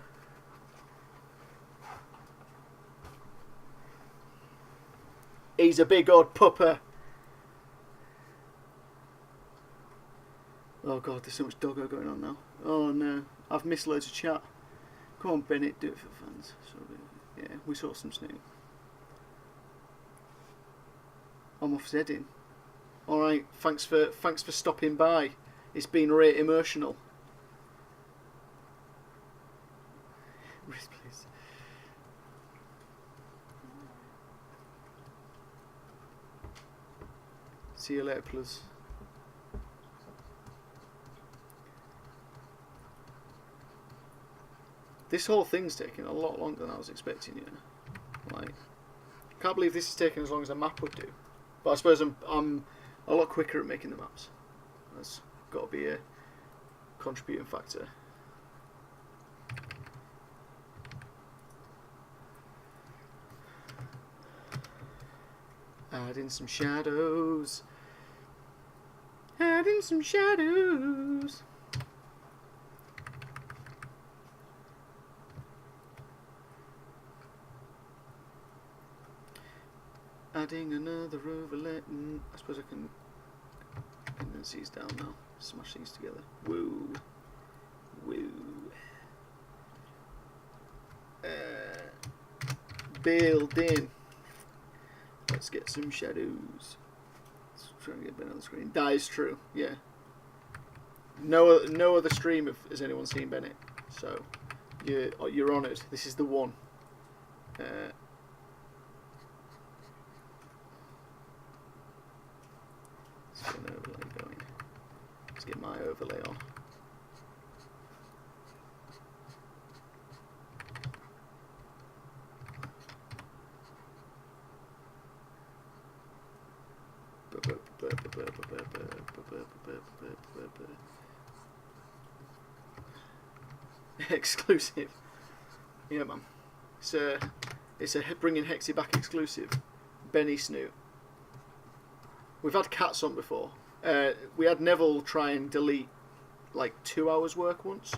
He's a big old pupper. Oh god, there's so much doggo going on now. Oh no, I've missed loads of chat. Come on, Bennett, do it for fans. So, yeah, we saw some Snoop. I'm off Zedding. Alright, thanks for stopping by. It's been really emotional. See you later, plus. This whole thing's taking a lot longer than I was expecting, you know. Like, I can't believe this is taking as long as a map would do. But I suppose I'm a lot quicker at making the maps. That's got to be a contributing factor. Add in some shadows. Add in some shadows. Adding another overlay. I suppose I can condense these down now. Smash these together. Woo. Woo. Build in. Let's get some shadows. Let's try and get Ben on the screen. That is true, yeah. No other stream has anyone seen Bennett, so you're honoured. This is the one. Let's get an overlay going. Let's get my overlay on. Exclusive. Yeah, man. It's a bringing Hexy back exclusive. Benny Snoot. We've had Cats on before. We had Neville try and delete like 2 hours work once,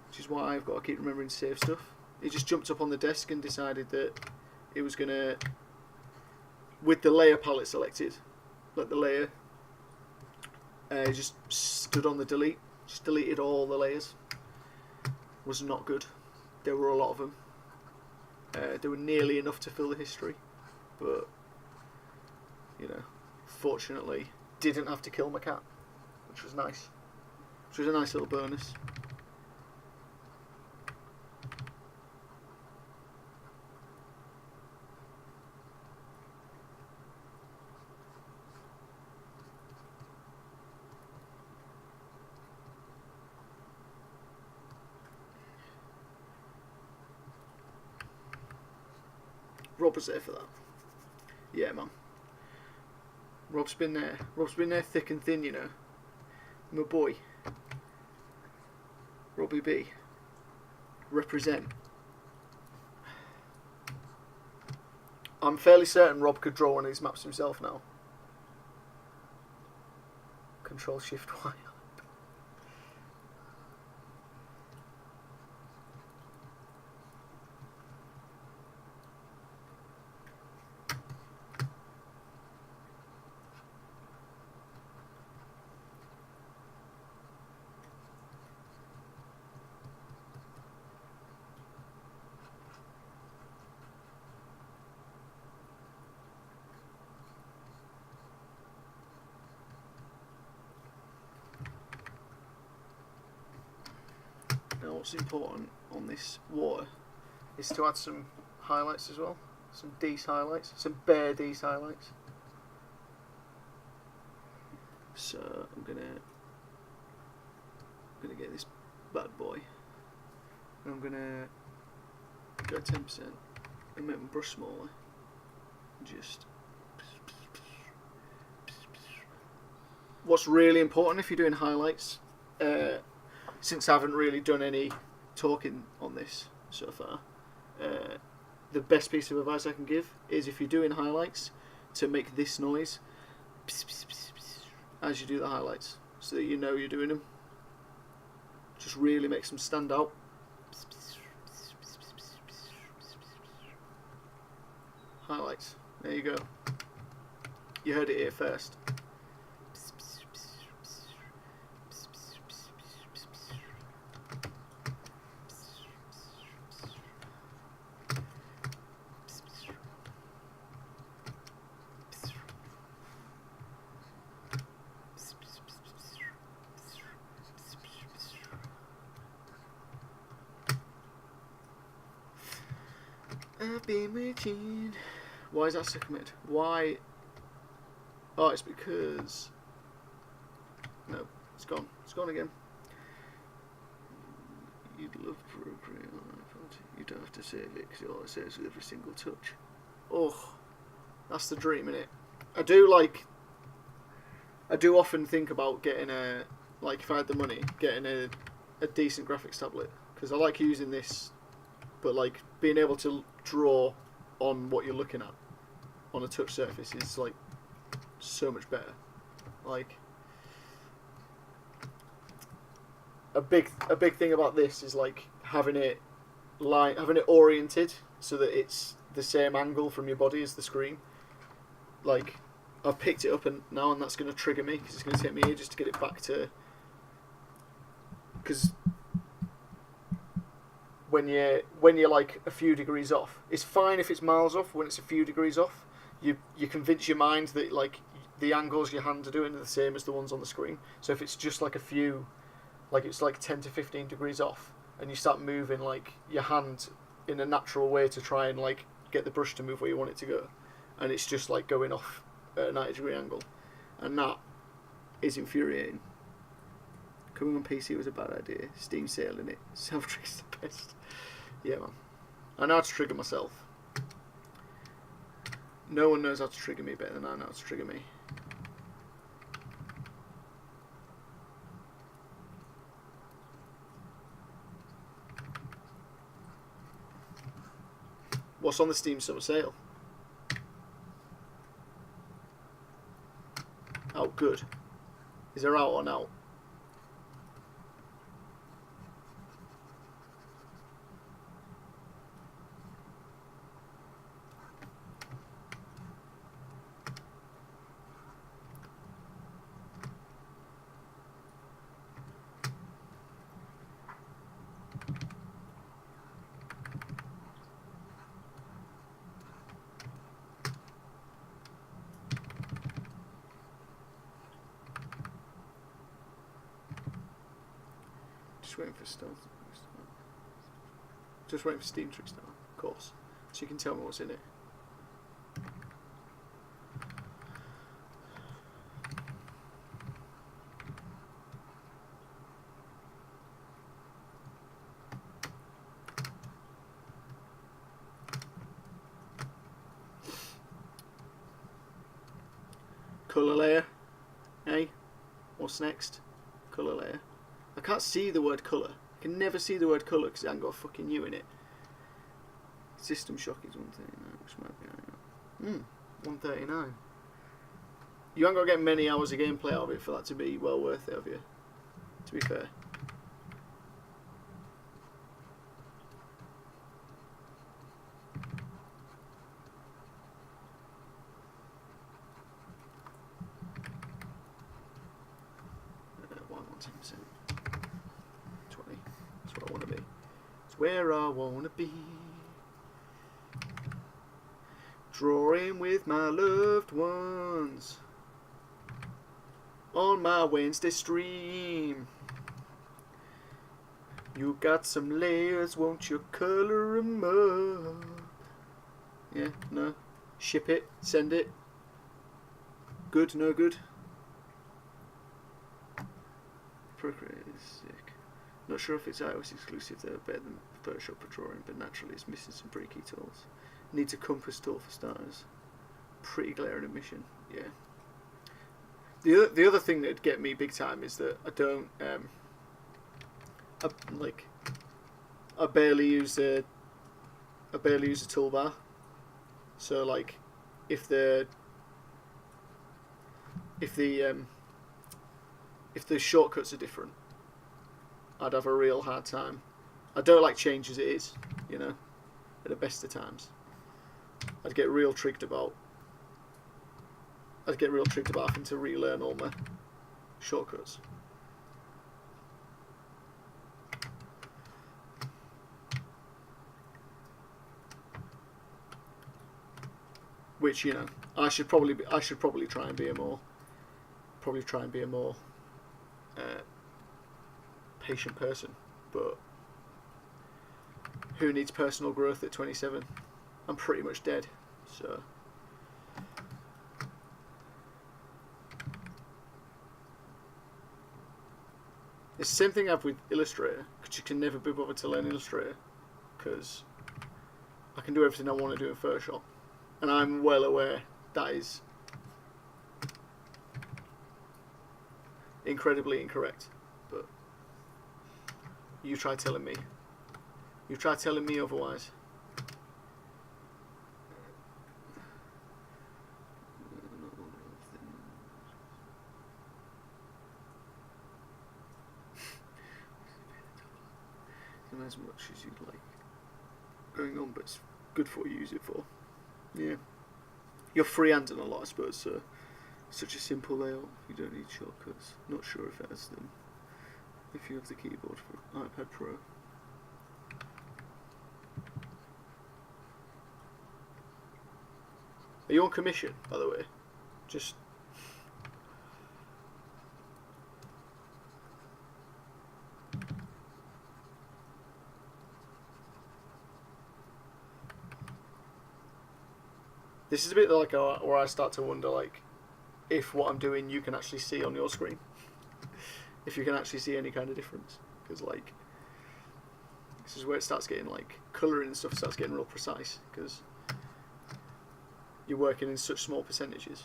which is why I've got to keep remembering to save stuff. He just jumped up on the desk and decided that it was gonna, with the layer palette selected, like the layer, he just stood on the delete, just deleted all the layers. Was not good. There were a lot of them. There were nearly enough to fill the history, but you know, fortunately, didn't have to kill my cat, which was nice. Which was a nice little bonus. Rob was there for that. Yeah, man. Rob's been there. Rob's been there thick and thin, you know. My boy. Robbie B. Represent. I'm fairly certain Rob could draw one of these maps himself now. Control Shift Y. Now what's important on this water is to add some highlights as well. Some D's highlights. Some bare D's highlights. So I'm gonna get this bad boy. And I'm gonna go 10% and make my brush smaller. Just what's really important if you're doing highlights, since I haven't really done any talking on this so far, the best piece of advice I can give is if you're doing highlights to make this noise as you do the highlights, so that you know you're doing them. Just really makes them stand out. Highlights. There you go. You heard it here first. I've been waiting. Why is that so commit? Why Oh, it's because... No, it's gone. It's gone again. You'd love Procreate on iPhone. You don't have to save it because it always saves with every single touch. Oh, that's the dream, innit? I do often think about getting a... Like, if I had the money, getting a decent graphics tablet. Because I like using this, but, like, being able to draw on what you're looking at on a touch surface is, like, so much better. Like... A big thing about this is like having it oriented so that it's the same angle from your body as the screen. Like I've picked it up and now and that's going to trigger me because it's going to take me ages to get it back to. Because when you're like a few degrees off, it's fine if it's miles off. When it's a few degrees off, you convince your mind that like the angles your hands are doing are the same as the ones on the screen. So if it's just like a few. Like it's like 10 to 15 degrees off and you start moving like your hand in a natural way to try and like get the brush to move where you want it to go, and it's just like going off at a 90-degree angle, and that is infuriating. Coming on PC was a bad idea. Steam sale in it. Self-trigger's the best. Yeah, man. I know how to trigger myself. No one knows how to trigger me better than I know how to trigger me. What's on the Steam summer sale? Oh, good. Is there out or out? Just waiting for stealth. Just waiting for Steam to restart, of course. So you can tell me what's in it. Colour layer. Hey, what's next? Colour layer. I can't see the word colour. I can never see the word colour because it hasn't got a fucking U in it. System Shock is 139, which might be 139. You haven't got to get many hours of gameplay out of it for that to be well worth it, have you? To be fair. Why not 10%? 20. That's where I want to be. It's where I want to be. Drawing with my loved ones on my Wednesday stream. You got some layers, won't you colour 'em up? Yeah, no. Ship it, send it. Good, no good. Procreate is sick. Not sure if it's iOS exclusive though, better than Photoshop for drawing, but naturally it's missing some pretty key tools. Needs a compass tool for starters. Pretty glaring omission, yeah. The other thing that'd get me big time is that I don't I barely use a toolbar. So like if the shortcuts are different, I'd have a real hard time. I don't like change as it is, you know, at the best of times. I'd get real trigged about having to relearn all my shortcuts. Which, you know, I should probably try and be a more patient person, but who needs personal growth at 27? I'm pretty much dead, so It's the same thing I have with Illustrator, because you can never be bothered to learn Illustrator, because I can do everything I want to do in Photoshop, and I'm well aware that is incredibly incorrect. But you try telling me. You try telling me otherwise. As much as you like going on, but it's good for what you use it for. Yeah, you're freehanding a lot, I suppose. So such a simple layout, you don't need shortcuts. Not sure if it has them. If you have the keyboard for iPad Pro. Are you on commission, by the way? Just. This is a bit like where I start to wonder, like, if what I'm doing you can actually see on your screen. If you can actually see any kind of difference. Because, like, this is where it starts getting, like, colouring and stuff starts getting real precise. Because you're working in such small percentages.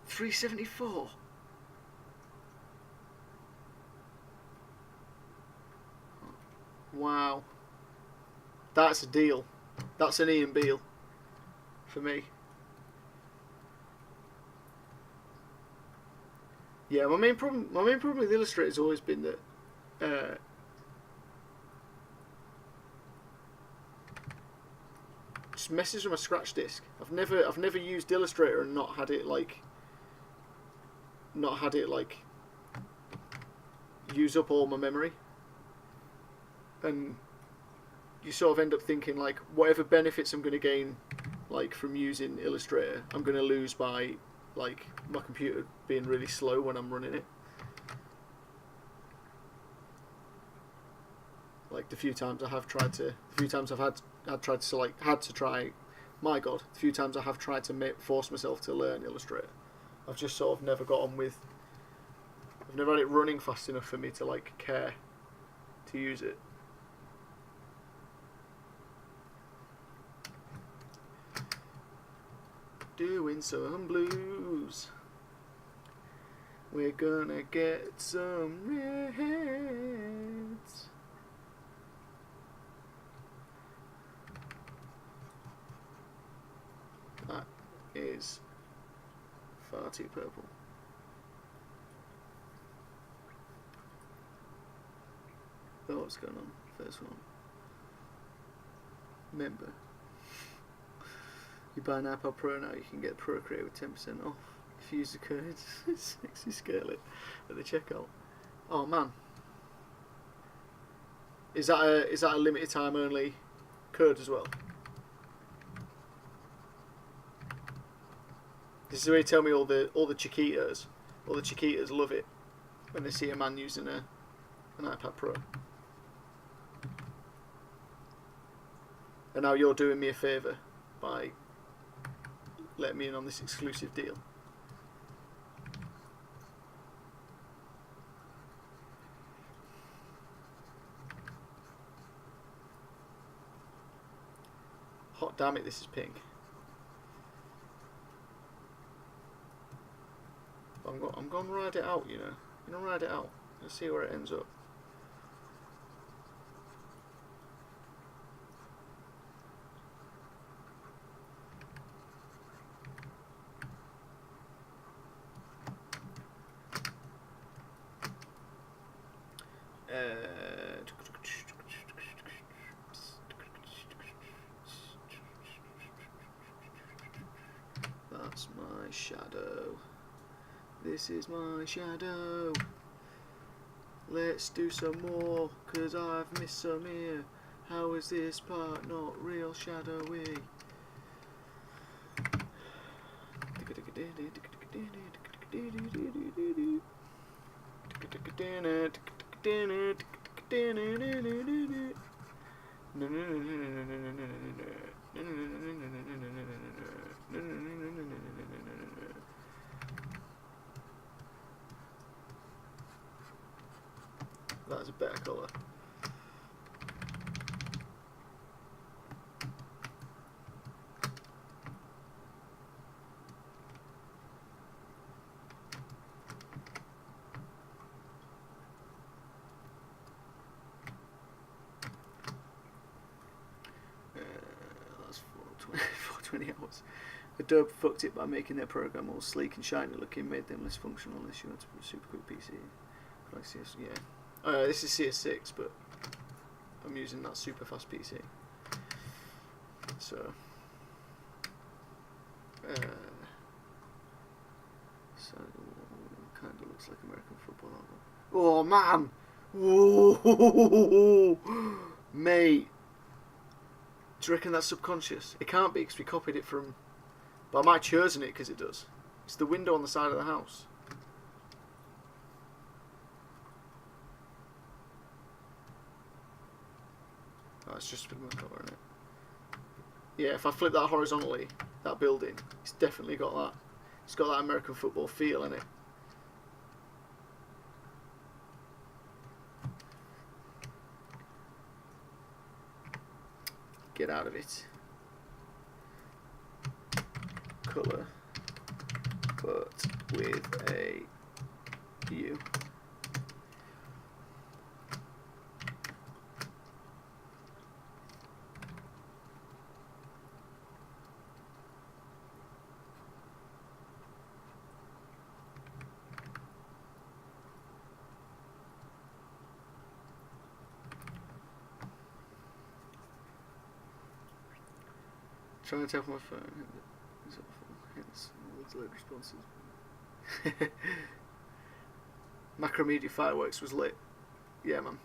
$374. Wow, that's a deal. That's an Ian Beale for me. Yeah, my main problem with Illustrator has always been that just messes with my scratch disk. I've never used Illustrator and not had it like use up all my memory, and you sort of end up thinking like whatever benefits I'm going to gain like from using Illustrator I'm going to lose by like my computer being really slow when I'm running it. Like the few times I have tried to, the few times I've tried to try, my God, the few times I have tried to force myself to learn Illustrator, I've just sort of never got on with. I've never had it running fast enough for me to like care to use it. Doing some blues. We're gonna get some reds. That is far too purple. Oh, what's going on? First one. Remember, you buy an iPad Pro now, you can get Procreate with 10% off if you use the code Hexy Scale at the checkout. Oh man, is that a limited time only code as well? This is where you tell me all the Chiquitos love it when they see a man using an iPad Pro. And now you're doing me a favour by letting me in on this exclusive deal. Hot damn it, this is pink. I'm going to ride it out, you know. I'm going to ride it out. Let's see where it ends up. That's my shadow. This is my shadow. Let's do some more, cause I've missed some here. How is this part not real shadowy? That's a better colour. That's 420 hours. Adobe fucked it by making their program all sleek and shiny looking, made them less functional unless you want to put a super quick PC. Like CS, yeah. This is CS6, but I'm using that super fast PC. So, kind of looks like American football. Oh man! Whoa! Mate, do you reckon that's subconscious? It can't be because we copied it from. But I might have chosen it because it does. It's the window on the side of the house. Oh, it's just a bit more colour in it. Yeah, if I flip that horizontally, that building, it's definitely got that. It's got that American football feel in it. Get out of it. Colour, but with a U. Trying to tap my phone. Hence, delayed responses. Macromedia Fireworks was lit. Yeah, man.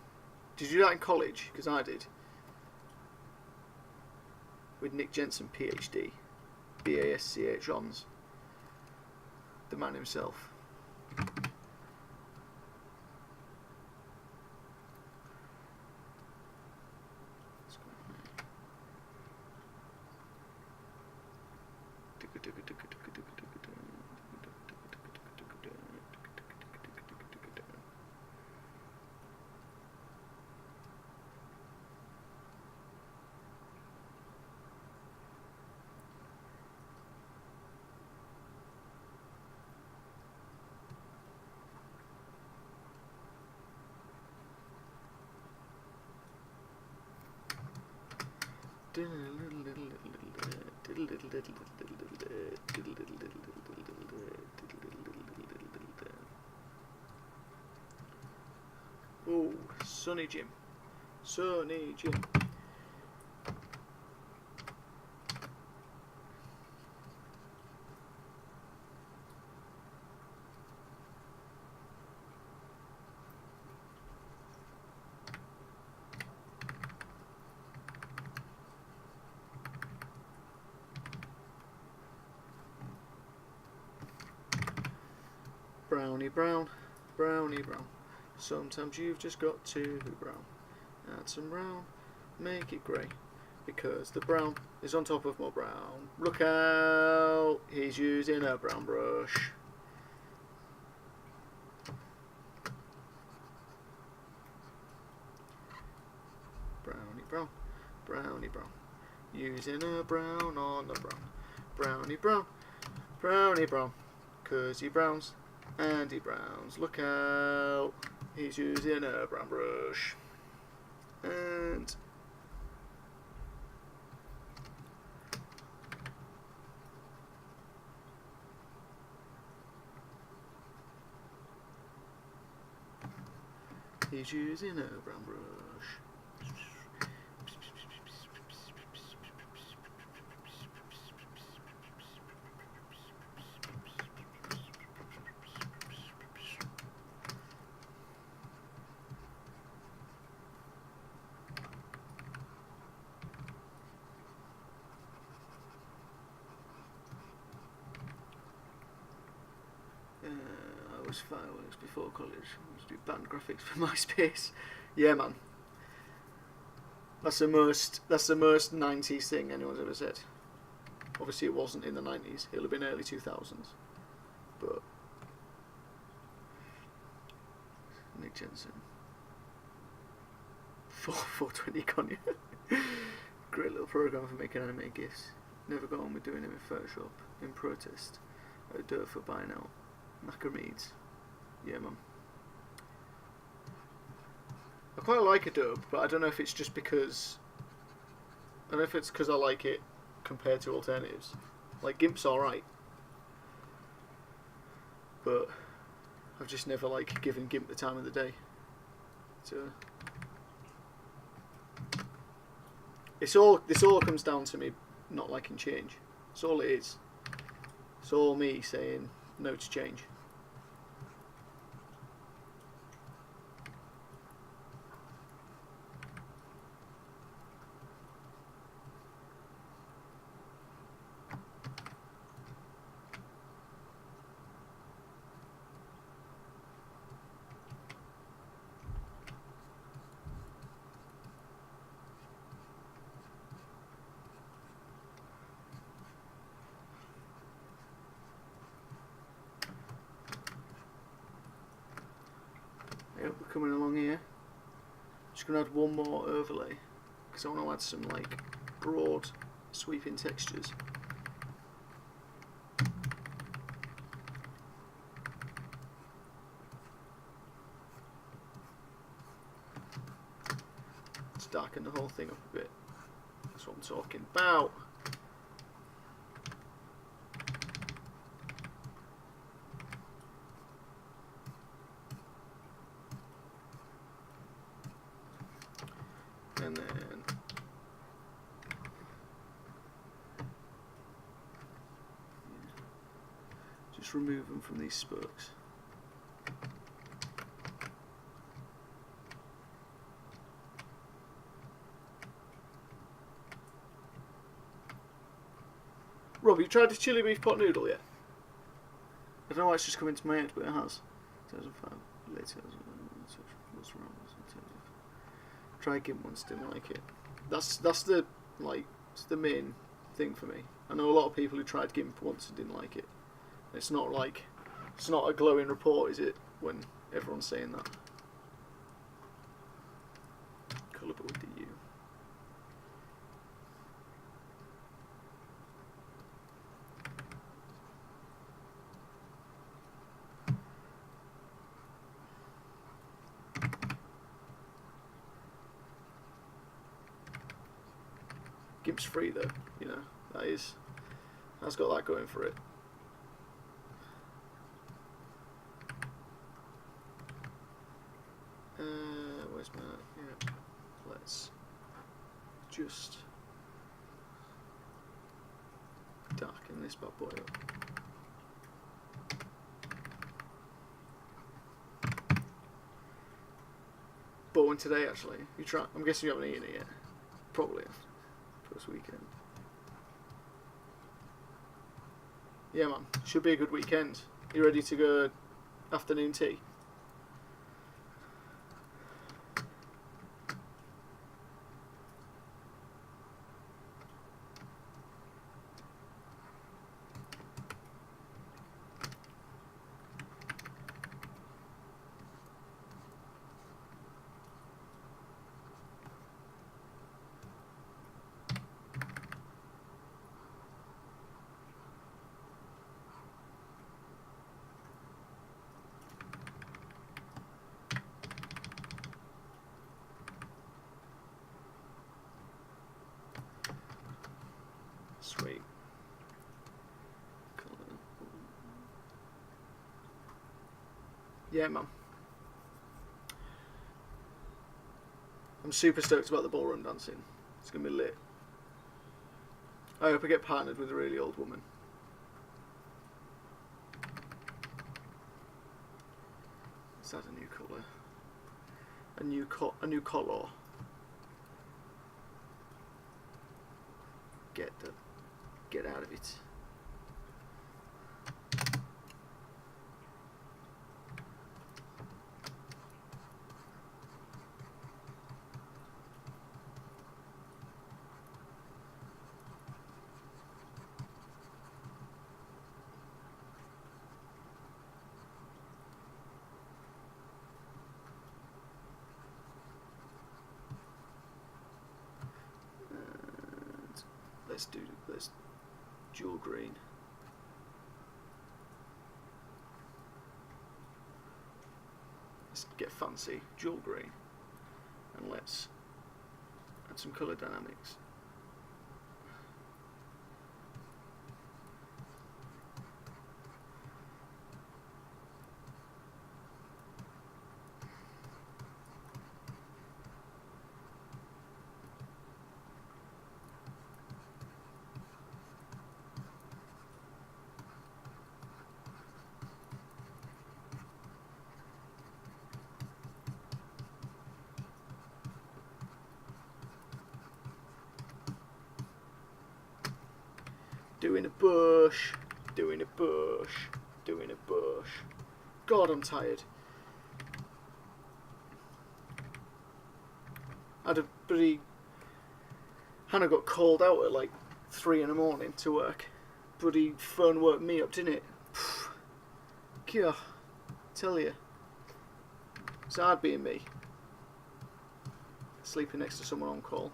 Did you do that in college? Because I did. With Nick Jensen, PhD. BASCH Ons. The man himself. Oh, Sunny Jim. Sunny Jim. Brownie brown, brownie brown. Sometimes you've just got to be brown. Add some brown, make it grey. Because the brown is on top of more brown. Look out, he's using a brown brush. Brownie brown, brownie brown. Using a brown on the brown. Brownie brown, brownie brown. 'Cause he browns and he browns. Look out, he's using a brown brush. And he's using a brown brush. I was fireworks before college. I used to do band graphics for MySpace. Yeah, man. That's the most 90s thing anyone's ever said. Obviously, it wasn't in the 90s. It'll have been early 2000s. But Nick Jensen, 420 Konya. Great little program for making anime gifs. Never got on with doing it in Photoshop. In protest, I do it for buying out. Macramedes. Yeah, man. I quite like Adobe, but I don't know if it's just because... I don't know if it's because I like it compared to alternatives. Like, GIMP's alright. But I've just never, like, given GIMP the time of the day. So... this all comes down to me not liking change. That's all it is. It's all me saying no to change. Yep, we're coming along here. Just gonna add one more overlay because I want to add some like broad sweeping textures. Let's darken the whole thing up a bit. That's what I'm talking about. And then just remove them from these spokes. Rob, you tried the chili beef pot noodle yet? I don't know why it's just come into my head, but it has. 2005, later, what's wrong? Tried GIMP once, didn't like it. That's the it's the main thing for me. I know a lot of people who tried GIMP once and didn't like it. It's not a glowing report, is it? When everyone's saying that. Colour but with the U. GIMP's free though, you know, that's got that going for it. Where's my, yeah, let's just darken this bad boy up. But one today actually, I'm guessing you haven't eaten it yet. Probably have. This weekend. Yeah, man. Should be a good weekend. You ready to go afternoon tea? Sweet. Yeah, man. I'm super stoked about the ballroom dancing. It's going to be lit. I hope I get partnered with a really old woman. Let's add a new colour. A new colour. Get out of it. let's dual green. Let's get fancy, dual green, and let's add some colour dynamics. Doing a bush, doing a bush, doing a bush. God, I'm tired. I had a bloody... Hannah got called out at like 3 in the morning to work. Bloody phone woke me up, didn't it? God, tell you. It's hard being me. Sleeping next to someone on call.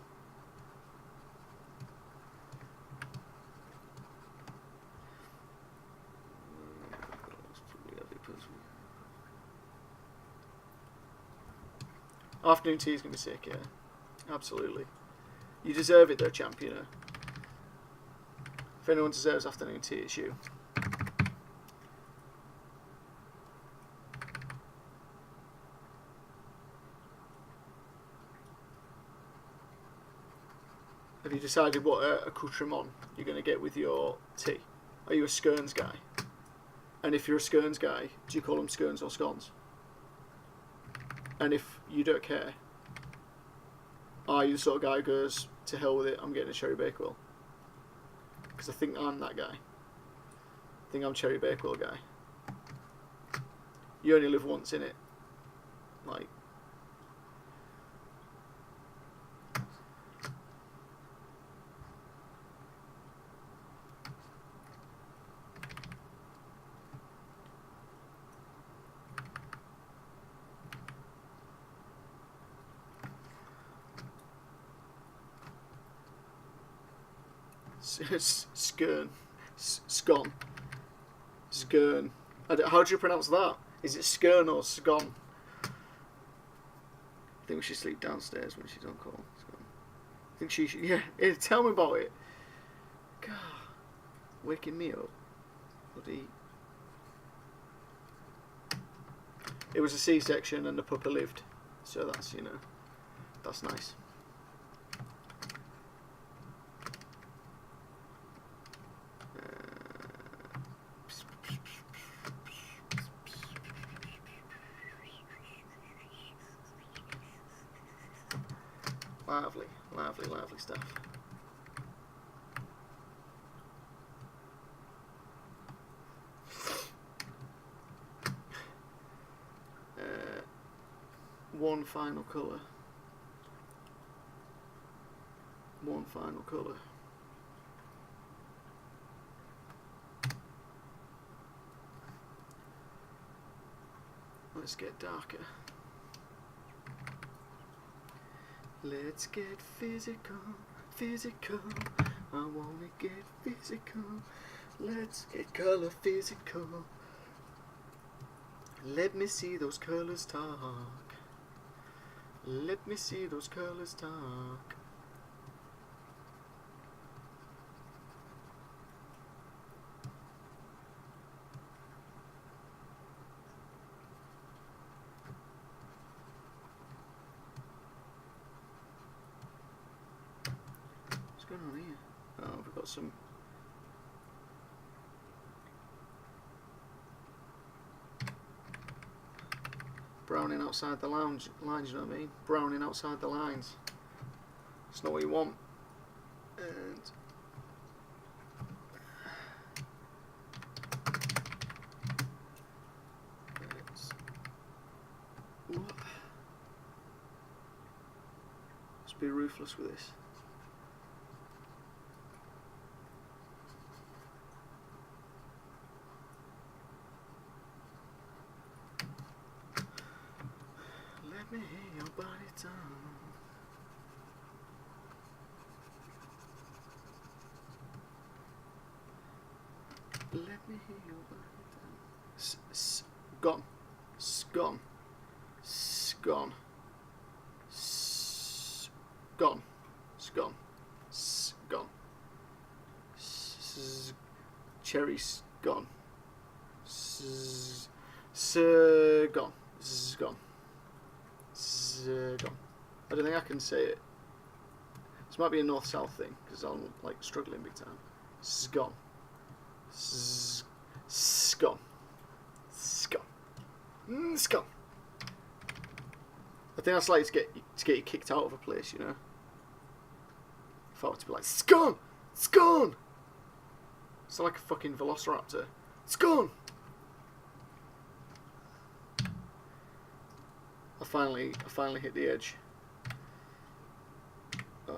Afternoon tea is going to be sick, yeah. Absolutely. You deserve it though, champ, you know. If anyone deserves afternoon tea, it's you. Have you decided what accoutrement you're going to get with your tea? Are you a scones guy? And if you're a scones guy, do you call them scones or scones? And if you don't care, are you the sort of guy who goes, to hell with it, I'm getting a Cherry Bakewell? Because I think I'm that guy. I think I'm Cherry Bakewell guy. You only live once, innit? Like... Skern. Scone. Skern. How do you pronounce that? Is it skern or scone? I think we should sleep downstairs when she's on call. I think she should... Yeah, tell me about it. God. Waking me up. Bloody... It was a C-section and the pupper lived. So that's, you know... That's nice. Lovely, lovely, lovely stuff. One final colour. One final colour. Let's get darker. Let's get physical, physical. I wanna get physical. Let's get colour physical. Let me see those colours talk. Let me see those colours talk. What's going on here? Oh, we've got some... browning outside the lines, you know what I mean? Browning outside the lines. It's not what you want. And... let's be ruthless with this. Let me hear your body talk. Let me hear your gone. Gone. Gone. Gone. Gone. Gone. Cherry's gone. Gone. Gone. Gone. I don't think I can say it. This might be a north-south thing because I'm like struggling big time. Gone. Gone. Gone. Gone. I think that's like to get you kicked out of a place, you know. If I were to be like, "Scone! Scone!" It's like a fucking velociraptor. Scone! I finally hit the edge. What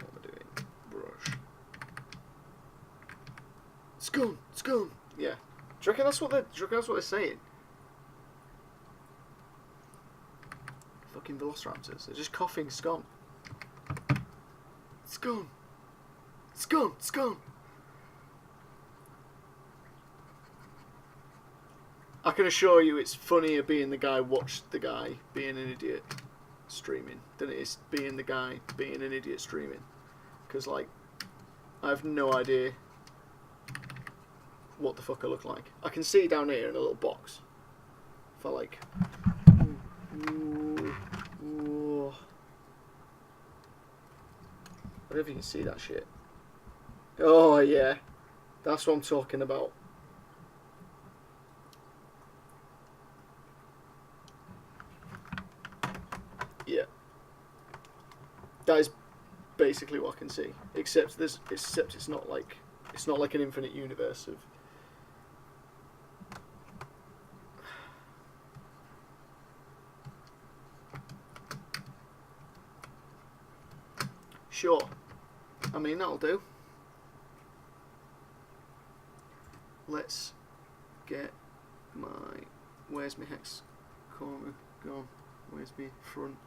am I doing? Brush. Scone! Scone! Yeah. Do you reckon that's what they're saying? Fucking velociraptors. They're just coughing scone. Scone! Scone! Scone! I can assure you it's funnier being the guy watched the guy being an idiot streaming than it is being the guy being an idiot streaming. Because, like, I have no idea what the fuck I look like. I can see down here in a little box. If I, like... Ooh. I don't know if you can see that shit. Oh, yeah. That's what I'm talking about. Yeah. That is basically what I can see. Except it's not like an infinite universe of... Sure. I mean, that'll do. Let's get my... Where's my hex corner gone? Where's my front?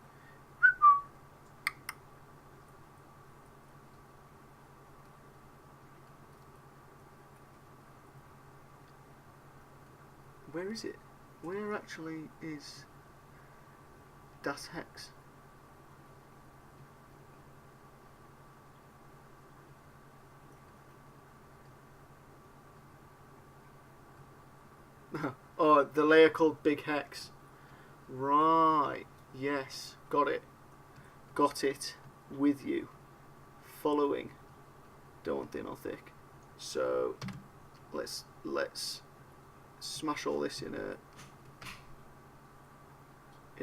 Where is it? Where actually is Das Hex? Oh, the layer called Big Hex. Right. Yes. Got it. Got it. With you. Following. Don't want thin or thick. So let's smash all this in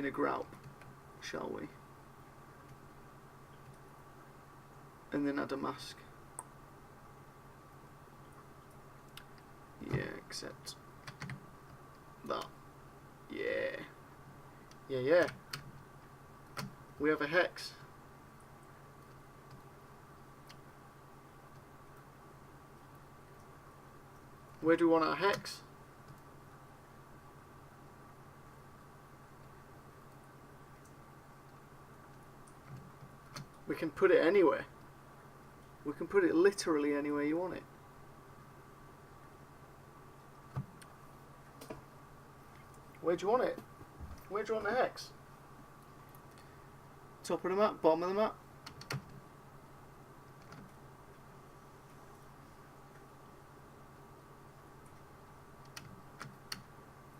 a grab, shall we? And then add a mask. Yeah, except that. Yeah. Yeah, yeah. We have a hex. Where do we want our hex? We can put it anywhere. We can put it literally anywhere you want it. Where do you want it? Where do you want the hex? Top of the map? Bottom of the map?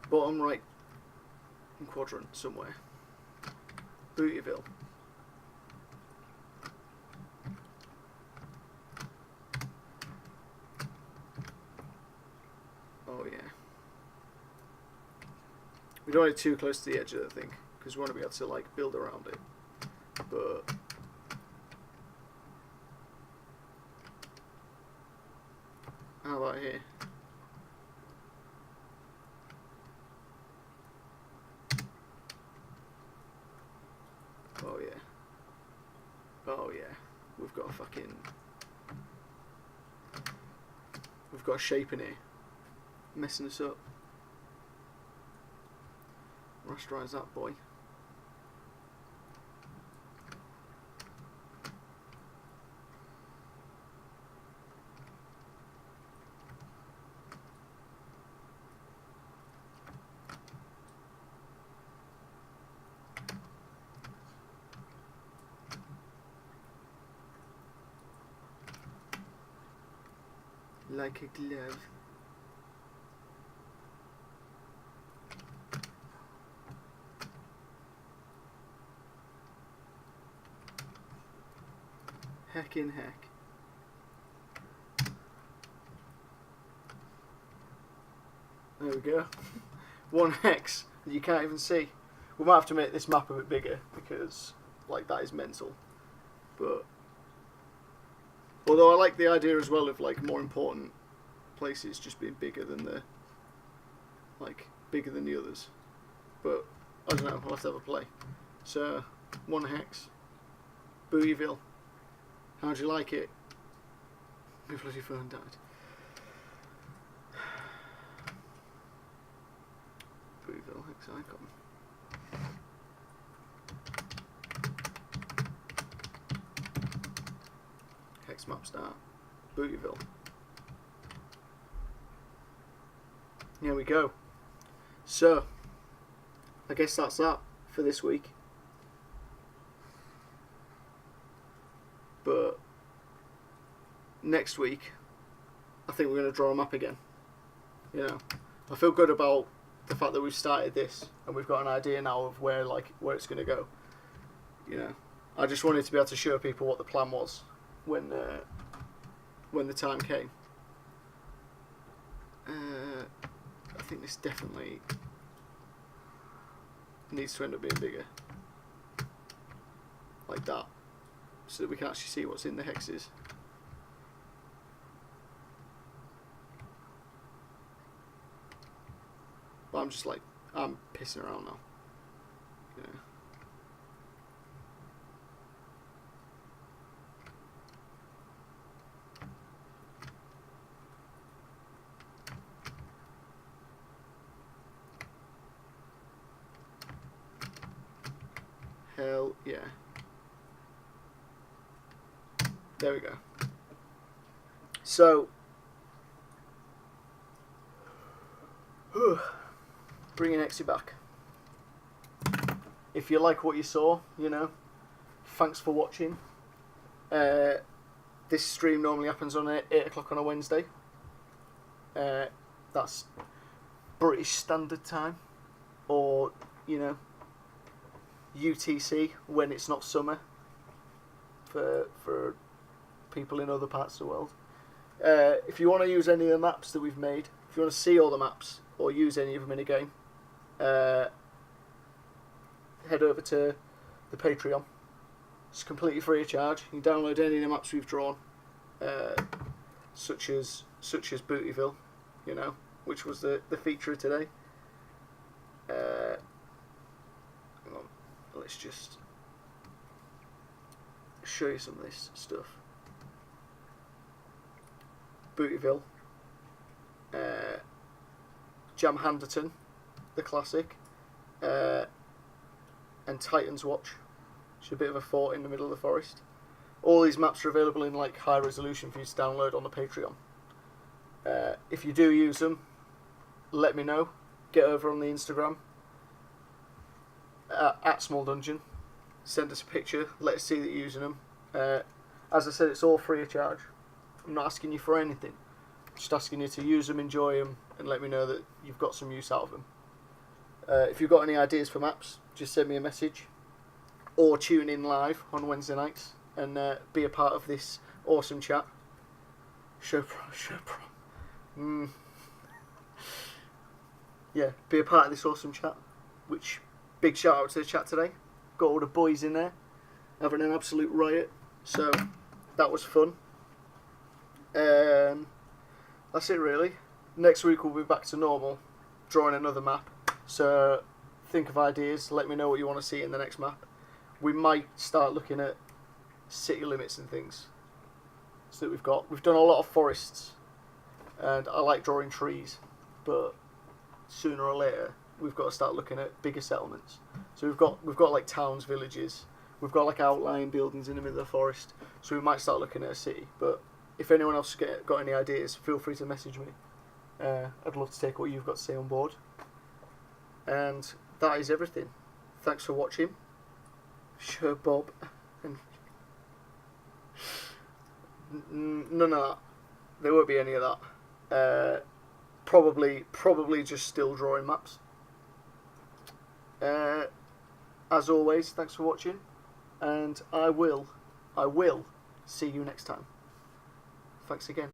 Bottom right quadrant somewhere. Bootyville. Oh yeah. We don't want it too close to the edge of the thing, because we want to be able to like build around it. But how about here? Oh yeah. Oh yeah. We've got a shape in here. Messing us up. Rasterize that boy. like a glove. Heckin' heck. There we go. One hex that you can't even see. We might have to make this map a bit bigger because, like, that is mental. But although I like the idea as well of like more important places just being bigger than the others. But I don't know. I'll have to have a play. So 1 hex, Bootyville. How'd you like it? My bloody phone died. Bootyville hex icon. Hex map start. Bootyville. Here we go. So, I guess that's that for this week. But next week, I think we're going to draw a map again. You know, I feel good about the fact that we've started this and we've got an idea now of where it's going to go. You know, I just wanted to be able to show people what the plan was when the time came. I think this definitely needs to end up being bigger, like that, so that we can actually see what's in the hexes. But I'm pissing around now. Yeah. Hell yeah. There we go. So, bringing Hexy back. If you like what you saw, you know, thanks for watching. This stream normally happens on 8 o'clock on a Wednesday. That's British Standard Time, or, you know, UTC when it's not summer for people in other parts of the world. If you want to use any of the maps that we've made, if you want to see all the maps or use any of them in a game, head over to the Patreon. It's completely free of charge. You can download any of the maps we've drawn, such as Bootyville, you know, which was the feature of today. Hang on, let's just show you some of this stuff. Bootyville, Jam Handerton, the classic, and Titan's Watch, which is a bit of a fort in the middle of the forest. All these maps are available in like high resolution for you to download on the Patreon. If you do use them, let me know. Get over on the Instagram at Small Dungeon. Send us a picture. Let us see that you're using them. As I said, it's all free of charge. I'm not asking you for anything. I'm just asking you to use them, enjoy them, and let me know that you've got some use out of them. If you've got any ideas for maps, just send me a message, or tune in live on Wednesday nights and be a part of this awesome chat. Yeah, be a part of this awesome chat. Which, big shout out to the chat today. Got all the boys in there having an absolute riot. So that was fun. That's it really. Next week we'll be back to normal, drawing another map. So think of ideas, let me know what you want to see in the next map. We might start looking at city limits and things. So that we've done a lot of forests, and I like drawing trees, but sooner or later we've got to start looking at bigger settlements. So we've got like towns, villages, we've got like outlying buildings in the middle of the forest. So we might start looking at a city. But if anyone else got any ideas, feel free to message me. I'd love to take what you've got to say on board. And that is everything. Thanks for watching. Sure, Bob. And none of that. There won't be any of that. Probably just still drawing maps. As always, thanks for watching, and I will see you next time. Thanks again.